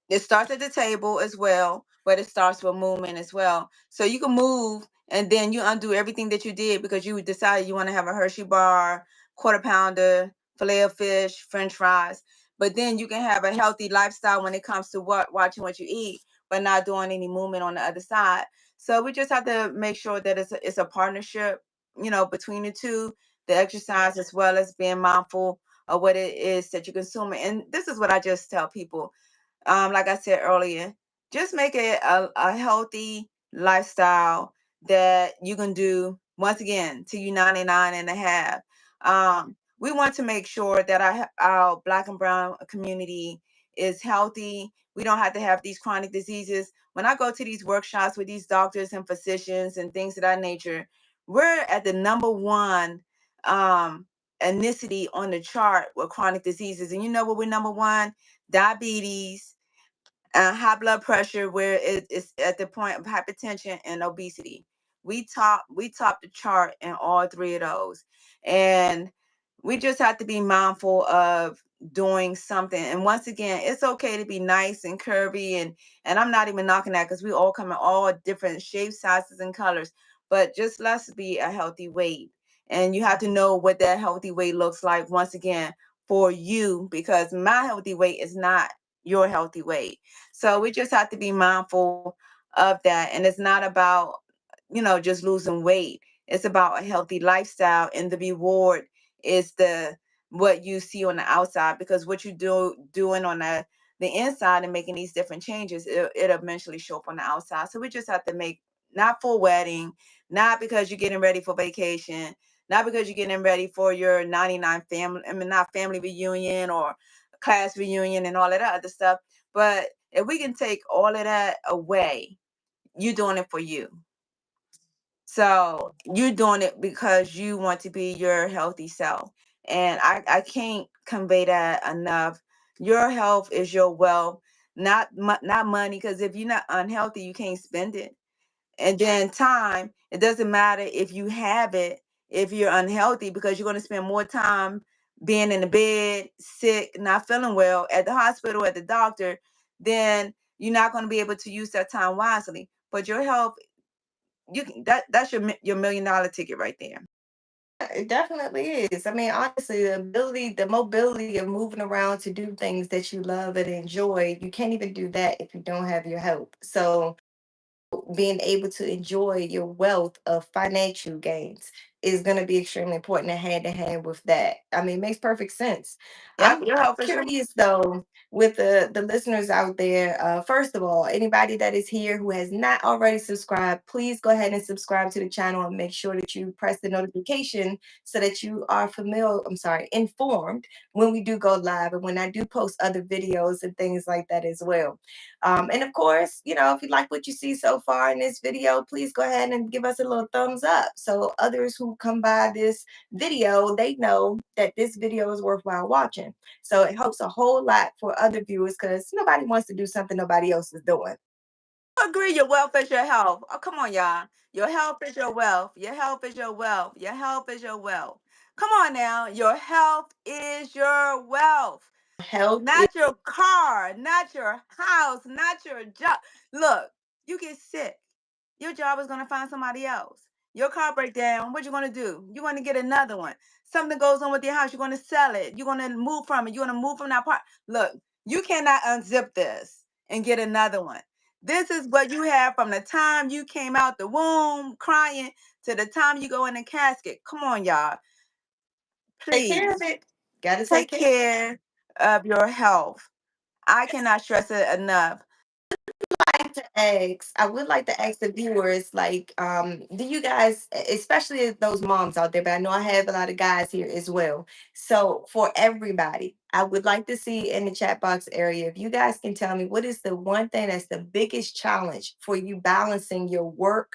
it starts at the table as well, but it starts with movement as well. So you can move and then you undo everything that you did because you decided you want to have a Hershey bar, quarter pounder, filet of fish, French fries. But then you can have a healthy lifestyle when it comes to watching what you eat, but not doing any movement on the other side. So we just have to make sure that it's a partnership, between the two, the exercise as well as being mindful of what it is that you consume. And this is what I just tell people, like I said earlier, just make it a healthy lifestyle that you can do once again till you 99 and a half. We want to make sure that our black and brown community is healthy. We don't have to have these chronic diseases. When I go to these workshops with these doctors and physicians and things of that nature, we're at the number one ethnicity on the chart with chronic diseases. And you know what, we're number one? Diabetes, high blood pressure, where it's at the point of hypertension and obesity. We top the chart in all three of those, and we just have to be mindful of doing something. And once again, it's okay to be nice and curvy, and I'm not even knocking that because we all come in all different shapes, sizes, and colors. But just let's be a healthy weight, and you have to know what that healthy weight looks like. Once again, for you, because my healthy weight is not your healthy weight. So we just have to be mindful of that. And it's not about, just losing weight. It's about a healthy lifestyle, and the reward is the what you see on the outside, because what you doing on the inside and making these different changes, it eventually show up on the outside. So we just have to make, not for wedding, not because you're getting ready for vacation, not because you're getting ready for your 99 family, I mean, not family reunion or class reunion and all of that other stuff. But if we can take all of that away, you're doing it for you. So you're doing it because you want to be your healthy self. And I can't convey that enough. Your health is your wealth, not money. Because if you're not unhealthy, you can't spend it. And then time, it doesn't matter if you have it, if you're unhealthy, because you're going to spend more time being in the bed, sick, not feeling well, at the hospital, at the doctor, then you're not going to be able to use that time wisely. But your health, that's your $1 million ticket right there.
It definitely is. I mean, honestly, the mobility of moving around to do things that you love and enjoy, you can't even do that if you don't have your help. So being able to enjoy your wealth of financial gains is going to be extremely important and hand in hand with that. I mean, it makes perfect sense.
Yep,
I'm
your health is your.
curious though, with the listeners out there. First of all, anybody that is here who has not already subscribed, please go ahead and subscribe to the channel and make sure that you press the notification so that you are familiar. I'm sorry, informed when we do go live and when I do post other videos and things like that as well. And of course, if you like what you see so far in this video, please go ahead and give us a little thumbs up. So others who come by this video, they know that this video is worthwhile watching. So it helps a whole lot for other viewers because nobody wants to do something nobody else is doing.
Agree, your wealth is your health. Oh, come on, y'all. Your health is your wealth. Your health is your wealth. Your health is your wealth. Come on now. Your health is your wealth.
Health is
Not your car, not your house, not your job. Look, you get sick. Your job is going to find somebody else. Your car break down. What you going to do? You're going to get another one. Something goes on with your house. You're going to sell it. You're going to move from it. You're going to move from that part. Look, you cannot unzip this and get another one. This is what you have from the time you came out the womb crying to the time you go in the casket. Come on, y'all.
take care of
Please
it. Gotta take
take
care.
care of your health. I cannot stress it enough.
I would like to ask the viewers, like, do you guys, especially those moms out there, but I know I have a lot of guys here as well. So for everybody, I would like to see in the chat box area if you guys can tell me what is the one thing that's the biggest challenge for you balancing your work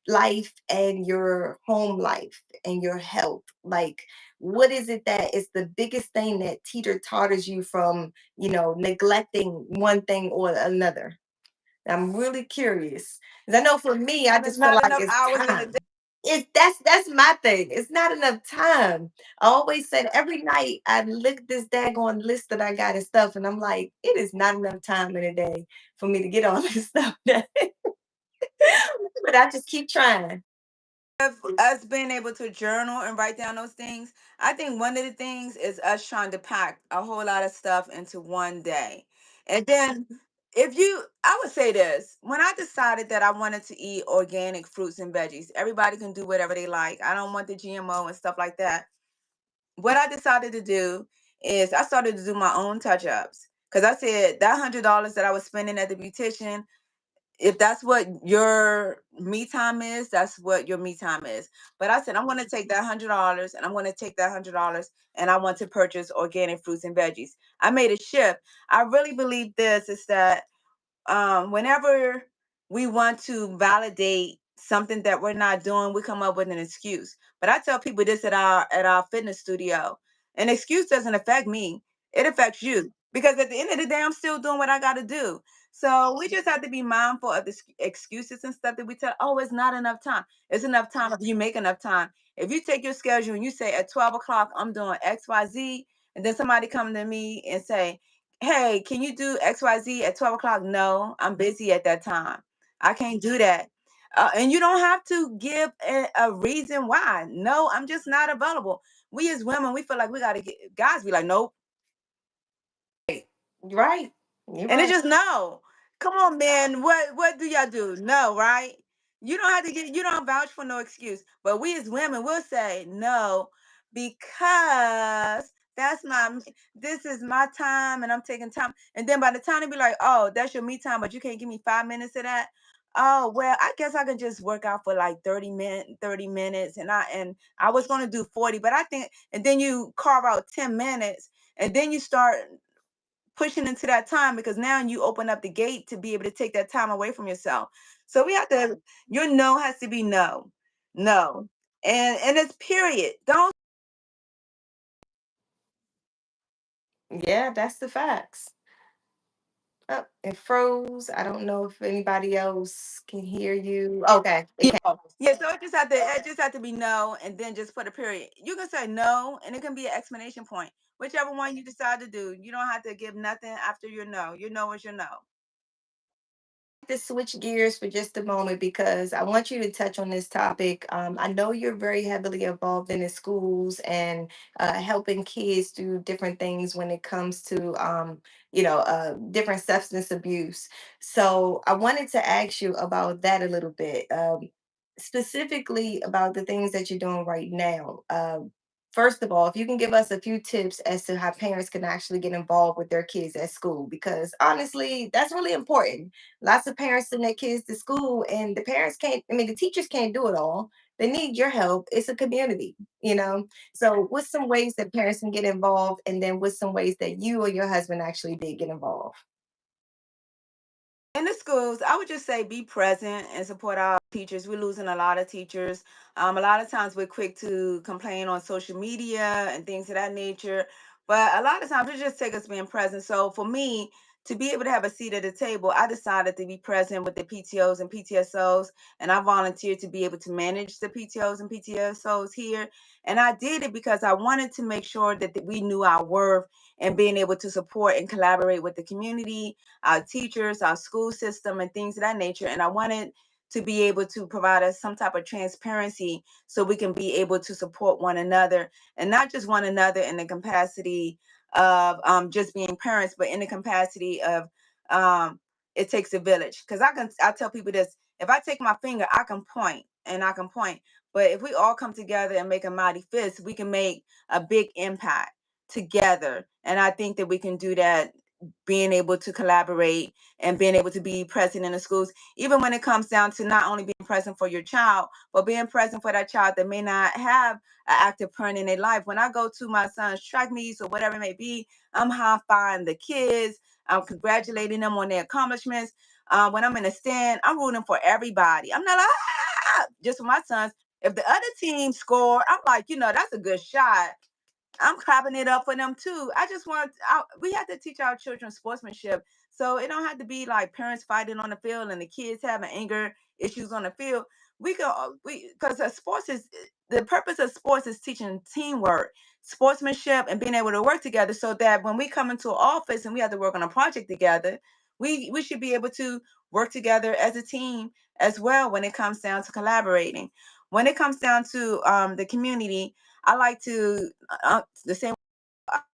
life and your home life and your health. Like, what is it that is the biggest thing that teeter totters you from, neglecting one thing or another? I'm really curious. 'Cause I know for me, I
There's
just feel
not
like
enough
it's
hours in the day.
time. That's my thing. It's not enough time. I always said every night I look at this daggone list that I got and stuff, and I'm like, it is not enough time in a day for me to get all this stuff done. But I just keep trying.
Of us being able to journal and write down those things, I think one of the things is us trying to pack a whole lot of stuff into one day. And then if you I would say this, when I decided that I wanted to eat organic fruits and veggies, everybody can do whatever they like. I don't want the GMO and stuff like that. What I decided to do is I started to do my own touch-ups. Because I said that $100 that I was spending at the beautician, if that's what your me time is, that's what your me time is. But I said, I'm going to take that $100 and I'm going to take that $100 and I want to purchase organic fruits and veggies. I made a shift. I really believe this is that whenever we want to validate something that we're not doing, we come up with an excuse. But I tell people this at our fitness studio: an excuse doesn't affect me; it affects you. Because at the end of the day, I'm still doing what I got to do. So we just have to be mindful of the excuses and stuff that we tell. Oh, it's not enough time. It's enough time if you make enough time. If you take your schedule and you say at 12 o'clock I'm doing X, Y, Z, and then somebody come to me and say, "Hey, can you do XYZ at 12 o'clock?" No, I'm busy at that time. I can't do that. And you don't have to give a reason why. No, I'm just not available. We as women, we feel like we got to get, guys be like, nope.
Right. Right. You're
And it's
right.
just no. Come on, man. What do y'all do? No, right? You don't vouch for no excuse. But we as women will say no because that's my this is my time and I'm taking time. And then by the time they be like, oh, that's your me time, but you can't give me 5 minutes of that. Oh, well, I guess I can just work out for like 30 minutes. And I was gonna do 40, but I think and then you carve out 10 minutes and then you start pushing into that time because now you open up the gate to be able to take that time away from yourself. So we have to your no has to be no. No. And it's period. Don't
Yeah, that's the facts. Oh, it froze. I don't know if anybody else can hear you. Okay, it
yeah.
came.
Yeah, so it just have to be no and then just put a period. You can say no and it can be an explanation point. Whichever one you decide to do. You don't have to give nothing after your no. Your no is your no.
To switch gears for just a moment because I want you to touch on this topic. I know you're very heavily involved in the schools and helping kids do different things when it comes to, different substance abuse. So I wanted to ask you about that a little bit, specifically about the things that you're doing right now. First of all, if you can give us a few tips as to how parents can actually get involved with their kids at school, because honestly, that's really important. Lots of parents send their kids to school and the parents can't, I mean, the teachers can't do it all. They need your help. It's a community. So what's some ways that parents can get involved? And then what's some ways that you or your husband actually did get involved?
In the schools, I would just say be present and support our teachers. We're losing a lot of teachers. A lot of times we're quick to complain on social media and things of that nature. But a lot of times it just takes us being present. So for me, to be able to have a seat at the table, I decided to be present with the PTOs and PTSOs. And I volunteered to be able to manage the PTOs and PTSOs here. And I did it because I wanted to make sure that we knew our worth and being able to support and collaborate with the community, our teachers, our school system, and things of that nature. And I wanted to be able to provide us some type of transparency so we can be able to support one another and not just one another in the capacity of just being parents, but in the capacity of um, it takes a village. Because I tell people this: if I take my finger, I can point and I can point, but if we all come together and make a mighty fist, we can make a big impact together. And I think that we can do that being able to collaborate and being able to be present in the schools, even when it comes down to not only being present for your child, but being present for that child that may not have an active parent in their life. When I go to my son's track meets or whatever it may be, I'm high-fiving the kids. I'm congratulating them on their accomplishments. When I'm in the stand, I'm rooting for everybody. I'm not like, just for my sons. If the other team score, I'm like, that's a good shot. I'm clapping it up for them too. I just want we have to teach our children sportsmanship, so it don't have to be like parents fighting on the field and the kids having anger issues on the field. We can we because sports is the purpose of sports is teaching teamwork, sportsmanship, and being able to work together, so that when we come into an office and we have to work on a project together, we should be able to work together as a team as well when it comes down to collaborating. When it comes down to the community, I like to the same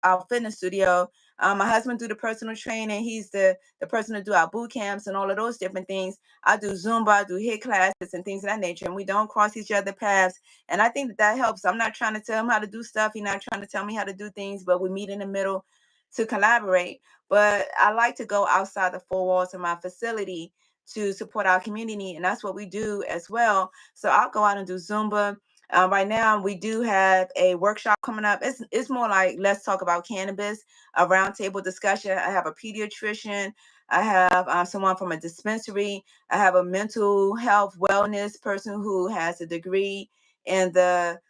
our fitness studio. My husband do the personal training. He's the person to do our boot camps and all of those different things. I do Zumba, I do HIIT classes and things of that nature, and we don't cross each other paths. And I think that that helps. I'm not trying to tell him how to do stuff. He's not trying to tell me how to do things, but we meet in the middle to collaborate. But I like to go outside the four walls of my facility to support our community, and that's what we do as well. So I'll go out and do Zumba. Right now, we do have a workshop coming up. It's more like let's talk about cannabis, a roundtable discussion. I have a pediatrician. I have someone from a dispensary. I have a mental health wellness person who has a degree in the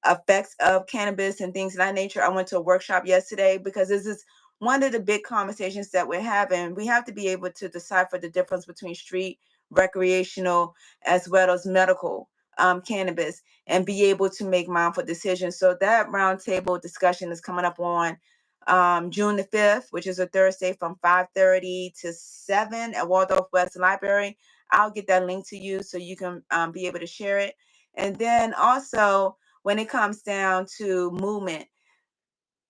effects of cannabis and things of that nature. I went to a workshop yesterday because this is one of the big conversations that we're having. We have to be able to decipher the difference between street, recreational, as well as medical cannabis, and be able to make mindful decisions. So that roundtable discussion is coming up on June the 5th, which is a Thursday from 5:30 to 7 at Waldorf West Library. I'll get that link to you so you can be able to share it. And then also, when it comes down to movement,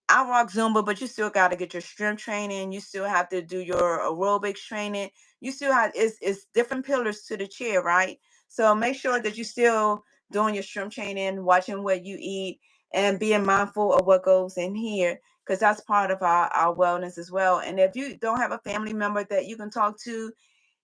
I rock Zumba, but you still got to get your strength training. You still have to do your aerobics training. You still have it's different pillars to the chair, right? So make sure that you're still doing your strength training, watching what you eat, and being mindful of what goes in here, because that's part of our wellness as well. And if you don't have a family member that you can talk to,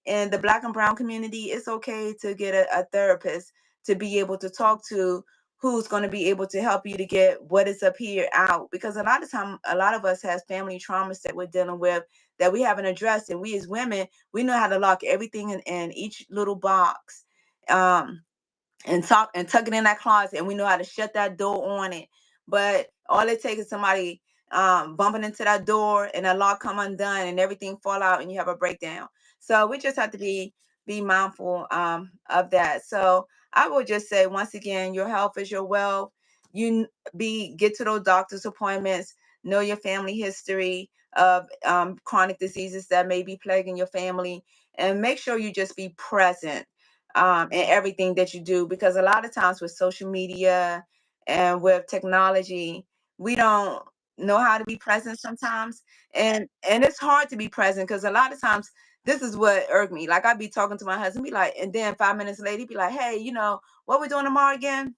in the black and brown community, it's okay to get a therapist to be able to talk to, who's going to be able to help you to get what is up here out, because a lot of time a lot of us has family traumas that we're dealing with that we haven't addressed, and we as women, we know how to lock everything in each little box, um and talk and tuck it in that closet, and we know how to shut that door on it. But all it takes is somebody bumping into that door and that lock come undone and everything fall out and you have a breakdown. So we just have to be mindful of that. So I will just say once again, your health is your wealth. You be get to those doctor's appointments, know your family history of chronic diseases that may be plaguing your family, and make sure you just be present in everything that you do, because a lot of times with social media and with technology, we don't know how to be present sometimes, and it's hard to be present because a lot of times this is what irked me. Like I'd be talking to my husband, be like, and then 5 minutes later, he'd be like, "Hey, what we're doing tomorrow again?"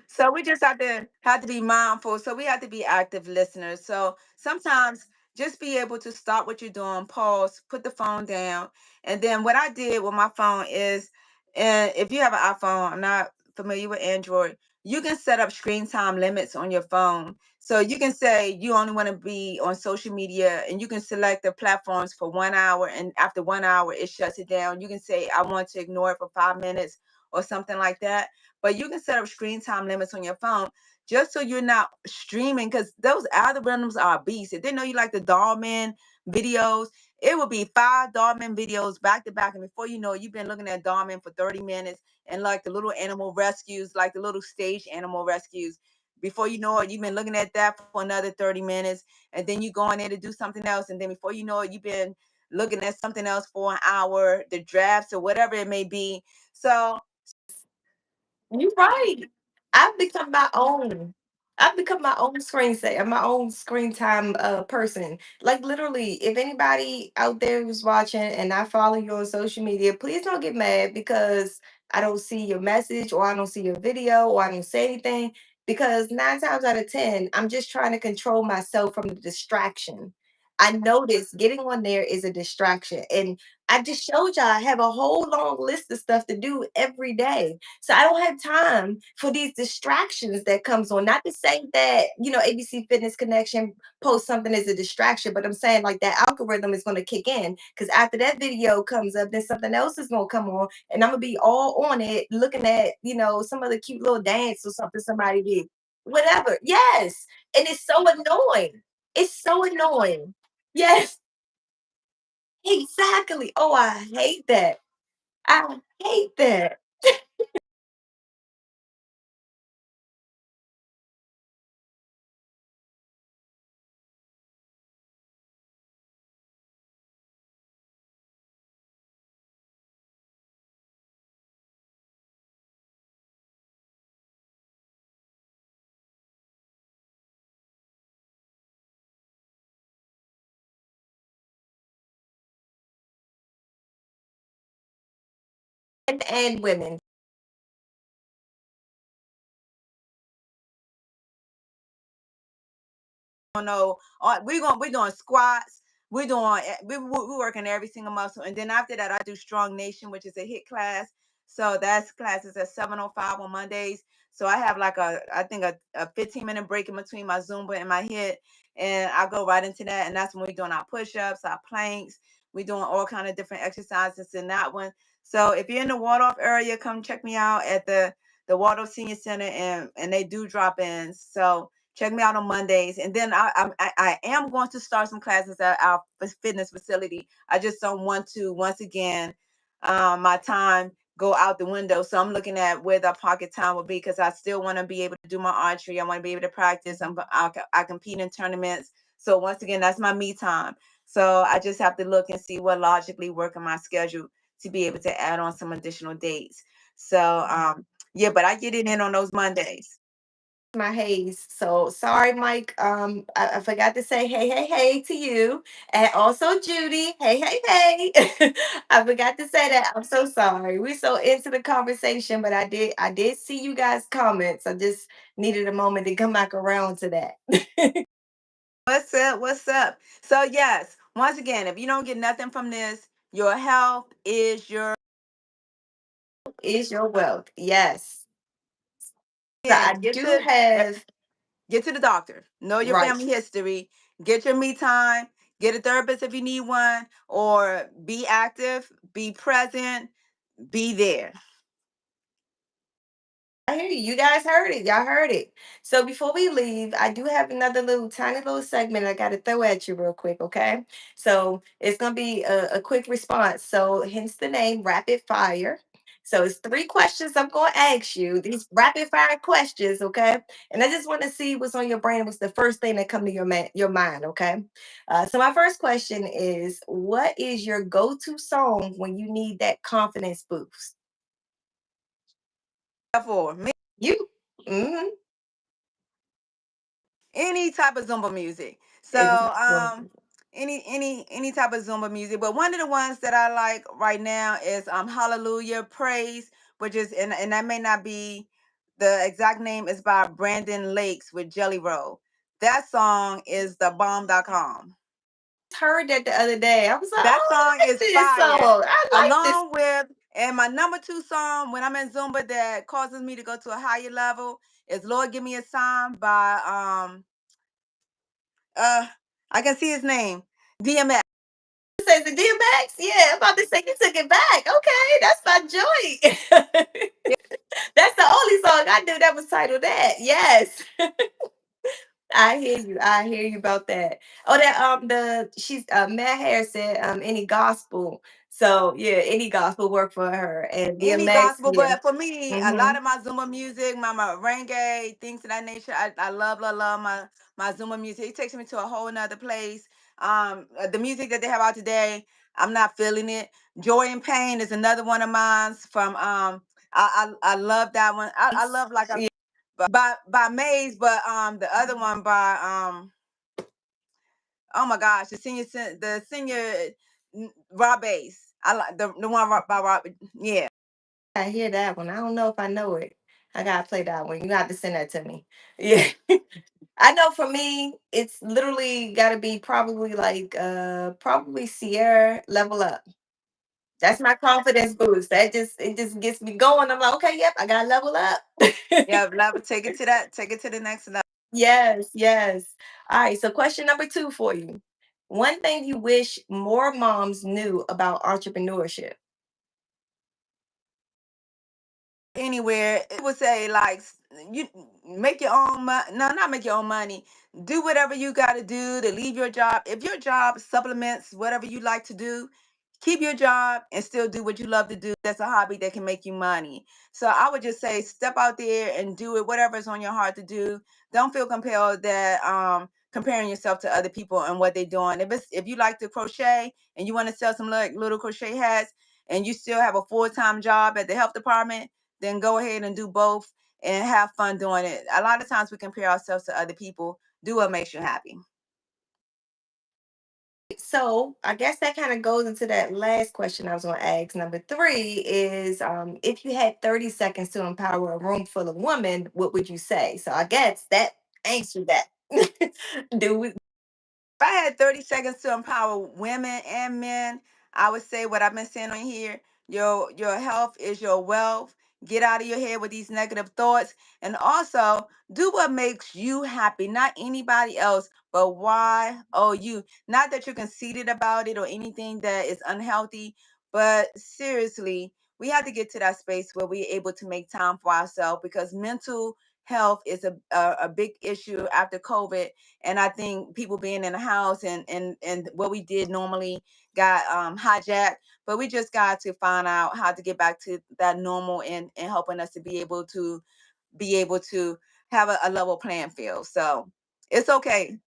So we just have to be mindful. So we have to be active listeners. So sometimes just be able to stop what you're doing, pause, put the phone down. And then what I did with my phone is, and if you have an iPhone, I'm not familiar with Android, you can set up screen time limits on your phone. So you can say you only want to be on social media, and you can select the platforms for 1 hour, and after 1 hour it shuts it down. You can say I want to ignore it for 5 minutes or something like that, but you can set up screen time limits on your phone just so you're not streaming, because those algorithms are a beast. If they know you like the Dollman videos, it will be five Dollman videos back to back. And before you know it, you've been looking at Dollman for 30 minutes, and like the little animal rescues, like the little stage animal rescues. Before you know it, you've been looking at that for another 30 minutes. And then you go in there to do something else. And then before you know it, you've been looking at something else for an hour, the drafts or whatever it may be. So
You're right. I've become my own. I've become my own screensaver, my own screen time person. Like literally, if anybody out there who's watching and I follow you on social media, please don't get mad because I don't see your message, or I don't see your video, or I don't say anything, because 9 times out of 10, I'm just trying to control myself from the distraction. I notice getting on there is a distraction. And I just showed y'all I have a whole long list of stuff to do every day. So I don't have time for these distractions that comes on. Not to say that, ABC Fitness Connection post something as a distraction, but I'm saying like that algorithm is going to kick in, because after that video comes up, then something else is going to come on, and I'm going to be all on it looking at, some other cute little dance or something somebody did. Whatever. Yes. And it's so annoying. It's so annoying. Yes, exactly. Oh, I hate that. I hate that. And women.
Know, we're doing squats. We working every single muscle, and then after that, I do Strong Nation, which is a hit class. So that's classes at 7:05 on Mondays. So I have like I think a 15-minute break in between my Zumba and my hit, and I go right into that. And that's when we're doing our push-ups, our planks. We're doing all kind of different exercises in that one. So if you're in the Waldorf area, come check me out at the Waldorf Senior Center, and they do drop-ins. So check me out on Mondays, and then I am going to start some classes at our fitness facility. I just don't want to once again my time go out the window. So I'm looking at where the pocket time will be, because I still want to be able to do my archery. I want to be able to practice. I compete in tournaments. So once again, that's my me time. So I just have to look and see what logically work in my schedule to be able to add on some additional dates. So yeah, but I get it in on those Mondays.
My haze. So sorry, Mike. I forgot to say hey, hey, hey to you. And also Judy. Hey, hey, hey. I forgot to say that. I'm so sorry. We're so into the conversation, but I did see you guys' comments. I just needed a moment to come back around to that.
What's up? What's up? So yes, once again, if you don't get nothing from this, your health is your
Is your wealth. Yes. So I
and
do have
get to the doctor. Know your
right.
family history. Get your me time. Get a therapist if you need one, or be active, be present, be there.
I hear you. You guys heard it. Y'all heard it. So before we leave, I do have another little tiny little segment I got to throw at you real quick, okay? So it's going to be a quick response. So hence the name Rapid Fire. So it's 3 questions I'm going to ask you. These rapid fire questions, okay? And I just want to see what's on your brain. What's the first thing that come to your mind, okay? So my first question is, what is your go-to song when you need that confidence boost?
Therefore,
You. Mm-hmm.
any type of Zumba music. So
Exactly.
any type of Zumba music. But one of the ones that I like right now is Hallelujah Praise, which is and that may not be the exact name, is by Brandon Lakes with Jelly Roll. That song is the bomb.com.
Heard that the other day. I was like,
That
"Oh,
song
I like
is
this
fire.
song. I like this."
Along with, and my number two song when I'm in Zumba that causes me to go to a higher level is Lord Give Me a Sign by uh I can see his name. DMX.
Says the DMX. Yeah, I'm about to say you took it back. Okay, that's my joint. That's the only song I knew that was titled that. Yes. I hear you. I hear you about that. Oh, that the she's Matt Harris said any gospel. So yeah, any gospel work for her. And
Any
DMX,
gospel,
yeah.
but for me, a
Mm-hmm.
lot of my Zumba music, my merengue, things of that nature, I love my Zumba music. It takes me to a whole nother place. The music that they have out today, I'm not feeling it. Joy and Pain is another one of mine from I love that one. I love like a
Yeah.
by Maze, but the other one by oh my gosh, the senior Rob Bass. I like the one by Rob, yeah.
I hear that one. I don't know if I know it. I gotta play that one. You got to send that to me. Yeah. I know for me, it's literally gotta be probably like probably Sierra Level Up. That's my confidence boost. It just gets me going. I'm like, okay, yep, I gotta level up.
Yeah, level, take it to the next level.
Yes, yes. All right. So question number two for you. One thing you wish more moms knew about entrepreneurship.
Anywhere, it would say like you make your own money. No, not make your own money. Do whatever you got to do to leave your job. If your job supplements whatever you like to do, keep your job and still do what you love to do. That's a hobby that can make you money. So I would just say step out there and do it, whatever's on your heart to do. Don't feel compelled that comparing yourself to other people and what they're doing. If you like to crochet and you want to sell some like little crochet hats and you still have a full-time job at the health department, then go ahead and do both and have fun doing it. A lot of times we compare ourselves to other people. Do what makes you happy.
So I guess that kind of goes into that last question I was going to ask. Number three is if you had 30 seconds to empower a room full of women, what would you say? So I guess that answered that. Do we,
If I had 30 seconds to empower women and men, I would say what I've been saying on here. Your health is your wealth. Get out of your head with these negative thoughts. And also do what makes you happy, not anybody else, but why? Oh, you. Not that you're conceited about it or anything that is unhealthy, but seriously, we have to get to that space where we're able to make time for ourselves because mental health is a big issue after COVID. And I think people being in the house and what we did normally got hijacked. But we just got to find out how to get back to that normal and helping us to be able to have a level playing field. So it's okay.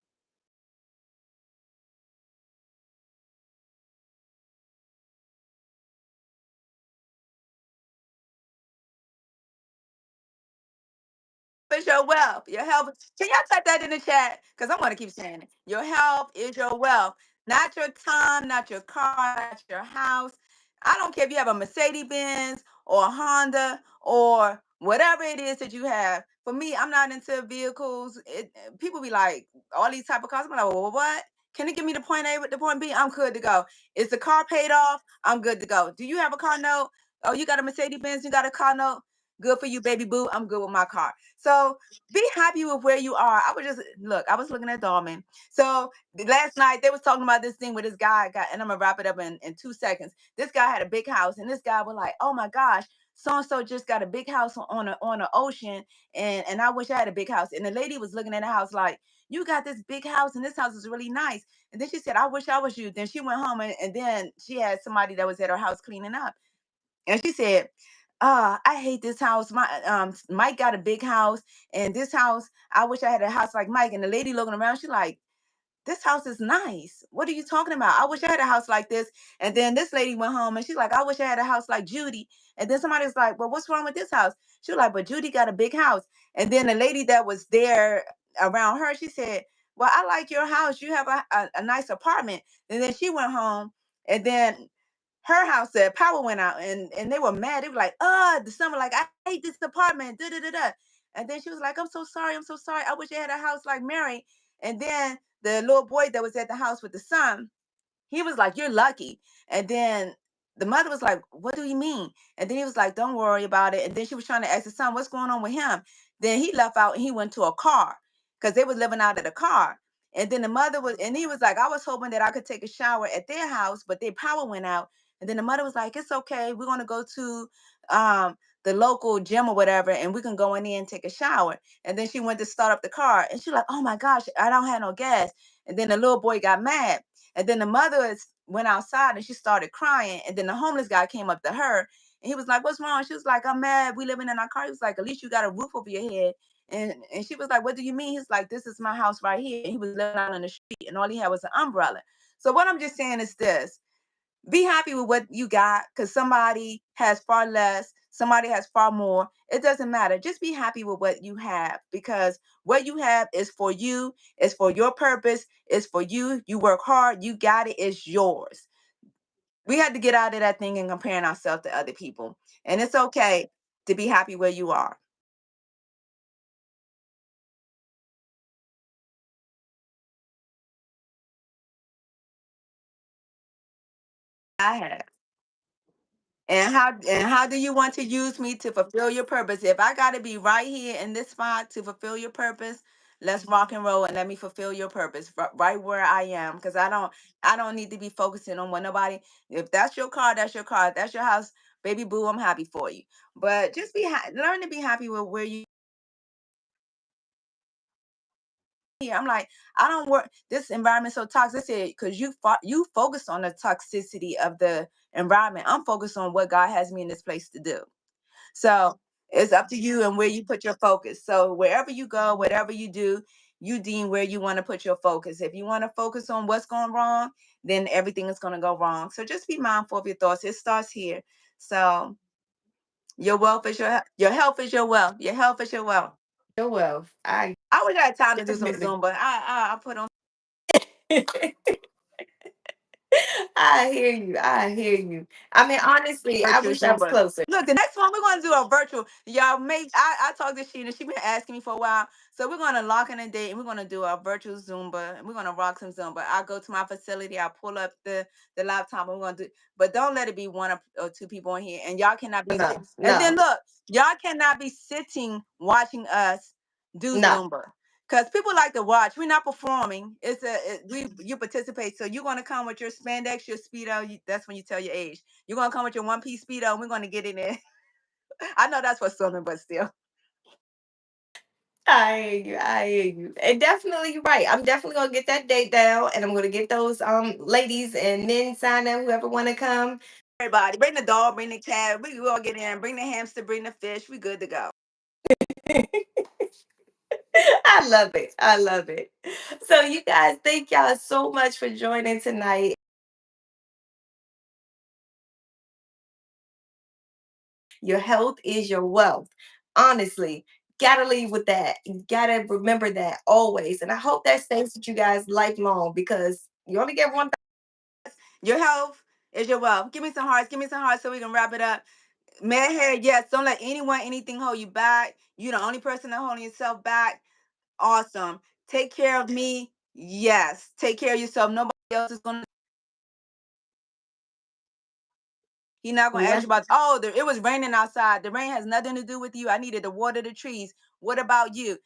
Is your wealth. Your health. Can y'all type that in the chat? Because I'm going to keep saying it. Your health is your wealth. Not your time, not your car, not your house. I don't care if you have a Mercedes Benz or a Honda or whatever it is that you have. For me, I'm not into vehicles. People be like, all these type of cars. I'm like, well, what? Can it give me the point A with the point B? I'm good to go. Is the car paid off? I'm good to go. Do you have a car note? Oh, you got a Mercedes Benz, you got a car note? Good for you, baby boo. I'm good with my car. So be happy with where you are. I was just look, I was looking at Dalman. So last night they was talking about this thing with this guy got, and I'm gonna wrap it up in 2 seconds. This guy had a big house, and this guy was like, oh my gosh, so and so just got a big house on an ocean, and I wish I had a big house. And the lady was looking at the house like, you got this big house, and this house is really nice. And then she said, I wish I was you. Then she went home and then she had somebody that was at her house cleaning up. And she said, I hate this house. Mike got a big house, and this house, I wish I had a house like Mike. And the lady looking around, she like, this house is nice. What are you talking about? I wish I had a house like this. And then this lady went home and she's like, I wish I had a house like Judy. And then somebody was like, well, what's wrong with this house? She was like, but Judy got a big house. And then the lady that was there around her, she said, well, I like your house. You have a nice apartment. And then she went home and then her house said power went out and they were mad. They were like, the summer, like, I hate this apartment. Da, da, da, da. And then she was like, I'm so sorry. I'm so sorry. I wish I had a house like Mary. And then the little boy that was at the house with the son, he was like, you're lucky. And then the mother was like, what do you mean? And then he was like, don't worry about it. And then she was trying to ask the son, what's going on with him? Then he left out and he went to a car because they was living out of the car. And then the mother was, and he was like, I was hoping that I could take a shower at their house, but their power went out. And then the mother was like, it's okay. We're going to go to the local gym or whatever, and we can go in there and take a shower. And then she went to start up the car. And she was like, oh my gosh, I don't have no gas. And then the little boy got mad. And then the went outside and she started crying. And then the homeless guy came up to her and he was like, what's wrong? She was like, I'm mad. We living in our car. He was like, at least you got a roof over your head. And she was like, what do you mean? He's like, this is my house right here. And he was living out on the street and all he had was an umbrella. So what I'm just saying is this: be happy with what you got because somebody has far less, somebody has far more. It doesn't matter. Just be happy with what you have because what you have is for you, it's for your purpose, it's for you. You work hard, you got it, it's yours. We had to get out of that thing and comparing ourselves to other people. And it's okay to be happy where you are. I have. And how do you want to use me to fulfill your purpose? If I got to be right here in this spot to fulfill your purpose, let's rock and roll and let me fulfill your purpose right where I am, because I don't need to be focusing on what nobody. If that's your car, that's your car. If that's your house, baby boo, I'm happy for you. But just learn to be happy with where you here. I'm like, I don't work this environment so toxic. I said, because you focus on the toxicity of the environment. I'm focused on what God has me in this place to do. So it's up to you and where you put your focus. So wherever you go, whatever you do, you deem where you want to put your focus. If you want to focus on what's going wrong, then everything is going to go wrong. So just be mindful of your thoughts. It starts here. So your wealth is your health is your wealth. Your health is your wealth.
Oh, well, I
I wish I had time to do some
definitely.
Zumba. I put on
I hear you. I hear you. I mean, honestly, I
virtual
wish I was
Zumba.
closer.
Look, the next one we're gonna do a virtual. Y'all make I talked to Sheena. She been asking me for a while. So we're gonna lock in a date and we're gonna do a virtual Zumba and we're gonna rock some Zumba. I'll go to my facility, I'll pull up the laptop and we're gonna do, but don't let it be one or two people in here. And y'all cannot be
No,
and then
no,
look, y'all cannot be sitting watching us do
no.
Zumba. Because people like to watch. We're not performing. You participate. So you're gonna come with your spandex, your speedo. That's when you tell your age. You're gonna come with your one piece speedo, and we're gonna get in there. I know that's for swimming, but still.
I hear you. I hear you. And definitely you're right. I'm definitely gonna get that date down and I'm gonna get those ladies and men sign up, whoever wanna come.
Everybody, bring the dog, bring the cat. We all get in. Bring the hamster, bring the fish. We good to go.
I love it. I love it. So you guys, thank y'all so much for joining tonight. Your health is your wealth. Honestly, gotta leave with that. You gotta remember that always. And I hope that stays with you guys lifelong because you only get one.
Your health is your wealth. Give me some hearts. Give me some hearts so we can wrap it up. Man, hair, yes. Don't let anyone, anything hold you back. You're the only person that holding yourself back. Awesome. Take care of me. Yes. Take care of yourself. Nobody else is gonna. He's not gonna ask
Yeah.
you about. Oh, it was raining outside. The rain has nothing to do with you. I needed to water the trees. What about you?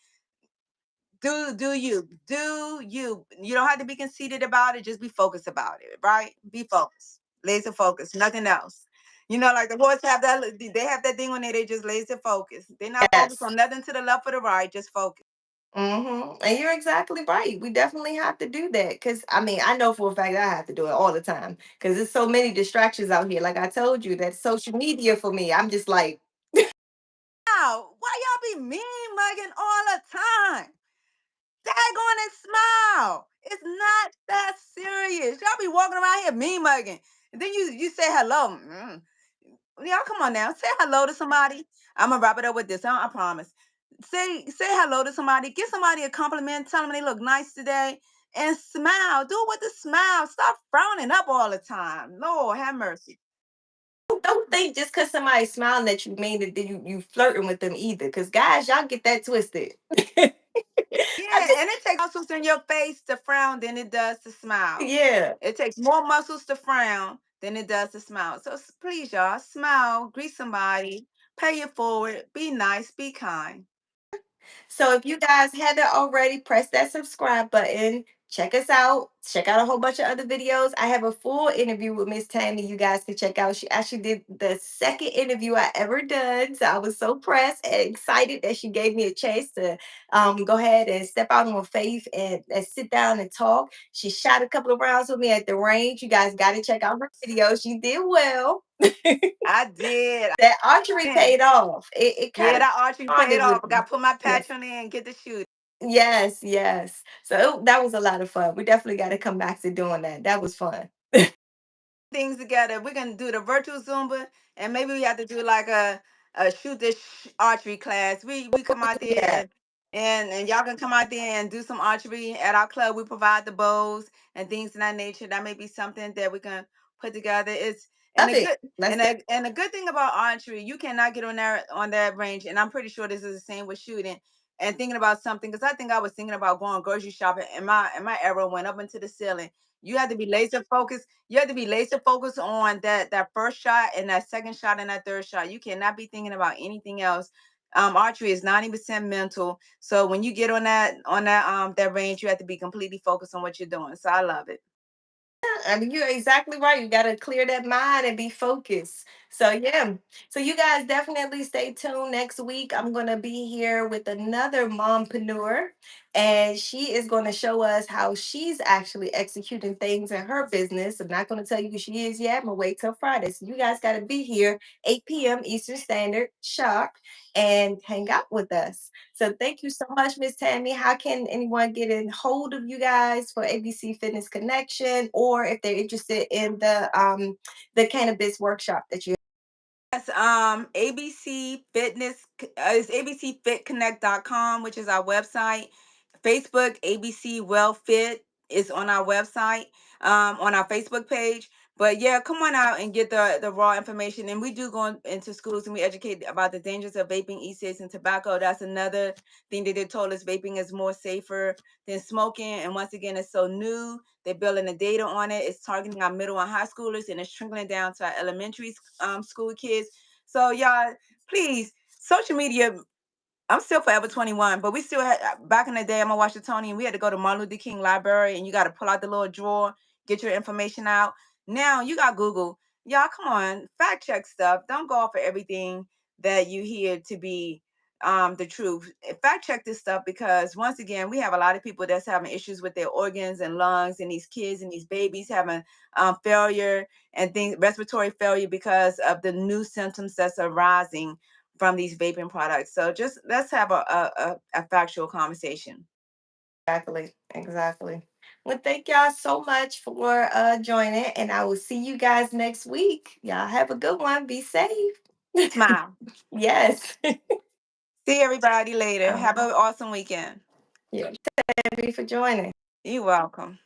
Do you? You don't have to be conceited about it. Just be focused about it. Right? Be focused. Laser focus. Nothing else. Like the horse have that. They have that thing on there. They just laser focus. They're not focused
Yes.
on nothing to the left or the right. Just focus.
And you're exactly right. We definitely have to do that because I mean, I know for a fact I have to do it all the time because there's so many distractions out here. Like I told you, that social media for me, I'm just like,
Wow, why y'all be mean mugging all the time? Daggone and smile. It's not that serious. Y'all be walking around here mean mugging. And then you say hello. Y'all come on now. Say hello to somebody. I'm gonna wrap it up with this. I promise. Say hello to somebody. Give somebody a compliment. Tell them they look nice today. And smile. Do it with a smile. Stop frowning up all the time. Lord have mercy.
don't think just because somebody's smiling at you mean that you flirting with them either. Because guys, y'all get that twisted. I
Yeah,
just
and it takes muscles in your face to frown than it does to smile.
yeah.
It takes more muscles to frown than it does to smile. So please, y'all, smile, greet somebody, pay it forward, be nice, be kind.
So if you guys haven't already, press that subscribe button. Check us out. Check out a whole bunch of other videos. I have a full interview with Miss Tammy. You guys can check out. She actually did the second interview I ever done. So I was so pressed and excited that she gave me a chance to go ahead and step out on faith and sit down and talk. She shot a couple of rounds with me at the range. You guys got to check out her video. She did well.
I did.
That archery
Man.
paid off. It kind
Yeah,
of
that archery paid
bonded with
off. I
me.
got to put my
Yes.
patch on there and get the shoot.
Yes, yes. So that was a lot of fun. We definitely got to come back to doing that. That was fun.
Things together. We're gonna do the virtual Zumba, and maybe we have to do like a shoot this archery class. We come out there
Yeah.
and y'all can come out there and do some archery at our club. We provide the bows and things of that nature. That may be something that we can put together. And
Love
a
it.
good
Let's
and
go.
a good thing about archery, you cannot get on that range. And I'm pretty sure this is the same with shooting and thinking about something. Because I think I was thinking about going grocery shopping, and my arrow went up into the ceiling. You have to be laser focused. You have to be laser focused on that first shot and that second shot and that third shot. You cannot be thinking about anything else. Archery is 90% mental. So when you get on that range, you have to be completely focused on what you're doing. So I love it.
I mean, you're exactly right. You got to clear that mind and be focused. So, yeah. So, you guys definitely stay tuned next week. I'm going to be here with another mompreneur, and she is going to show us how she's actually executing things in her business. I'm not going to tell you who she is yet. I'm going to wait till Friday. So, you guys got to be here, 8 p.m. Eastern Standard, sharp, and hang out with us. So thank you so much, Miss Tammy. How can anyone get in hold of you guys for ABC Fitness Connection, or if they're interested in the cannabis workshop that you
Yes, ABC Fitness is abcfitconnect.com, which is our website. Facebook, ABC Well Fit is on our website, on our Facebook page. But yeah, come on out and get the raw information. And we do go into schools and we educate about the dangers of vaping, e-cigs, and tobacco. That's another thing that they told us. Vaping is more safer than smoking. And once again, it's so new. They're building the data on it. It's targeting our middle and high schoolers, and it's trickling down to our elementary school kids. So y'all, please, social media. I'm still forever 21, but we still had back in the day. I'm gonna watch the Tony, and we had to go to Martin Luther King Library, and you got to pull out the little drawer, get your information out. Now you got Google. Y'all, come on, fact check stuff. Don't go off of everything that you hear to be the truth. Fact check this stuff, because once again, we have a lot of people that's having issues with their organs and lungs, and these kids and these babies having failure and things, respiratory failure, because of the new symptoms that's arising from these vaping products. So just let's have a factual conversation.
exactly. Well, thank y'all so much for joining, and I will see you guys next week. Y'all have a good one. Be safe.
Smile.
Yes.
See everybody later.
Um,
Have an awesome weekend.
yeah. Thank you for joining.
You're welcome.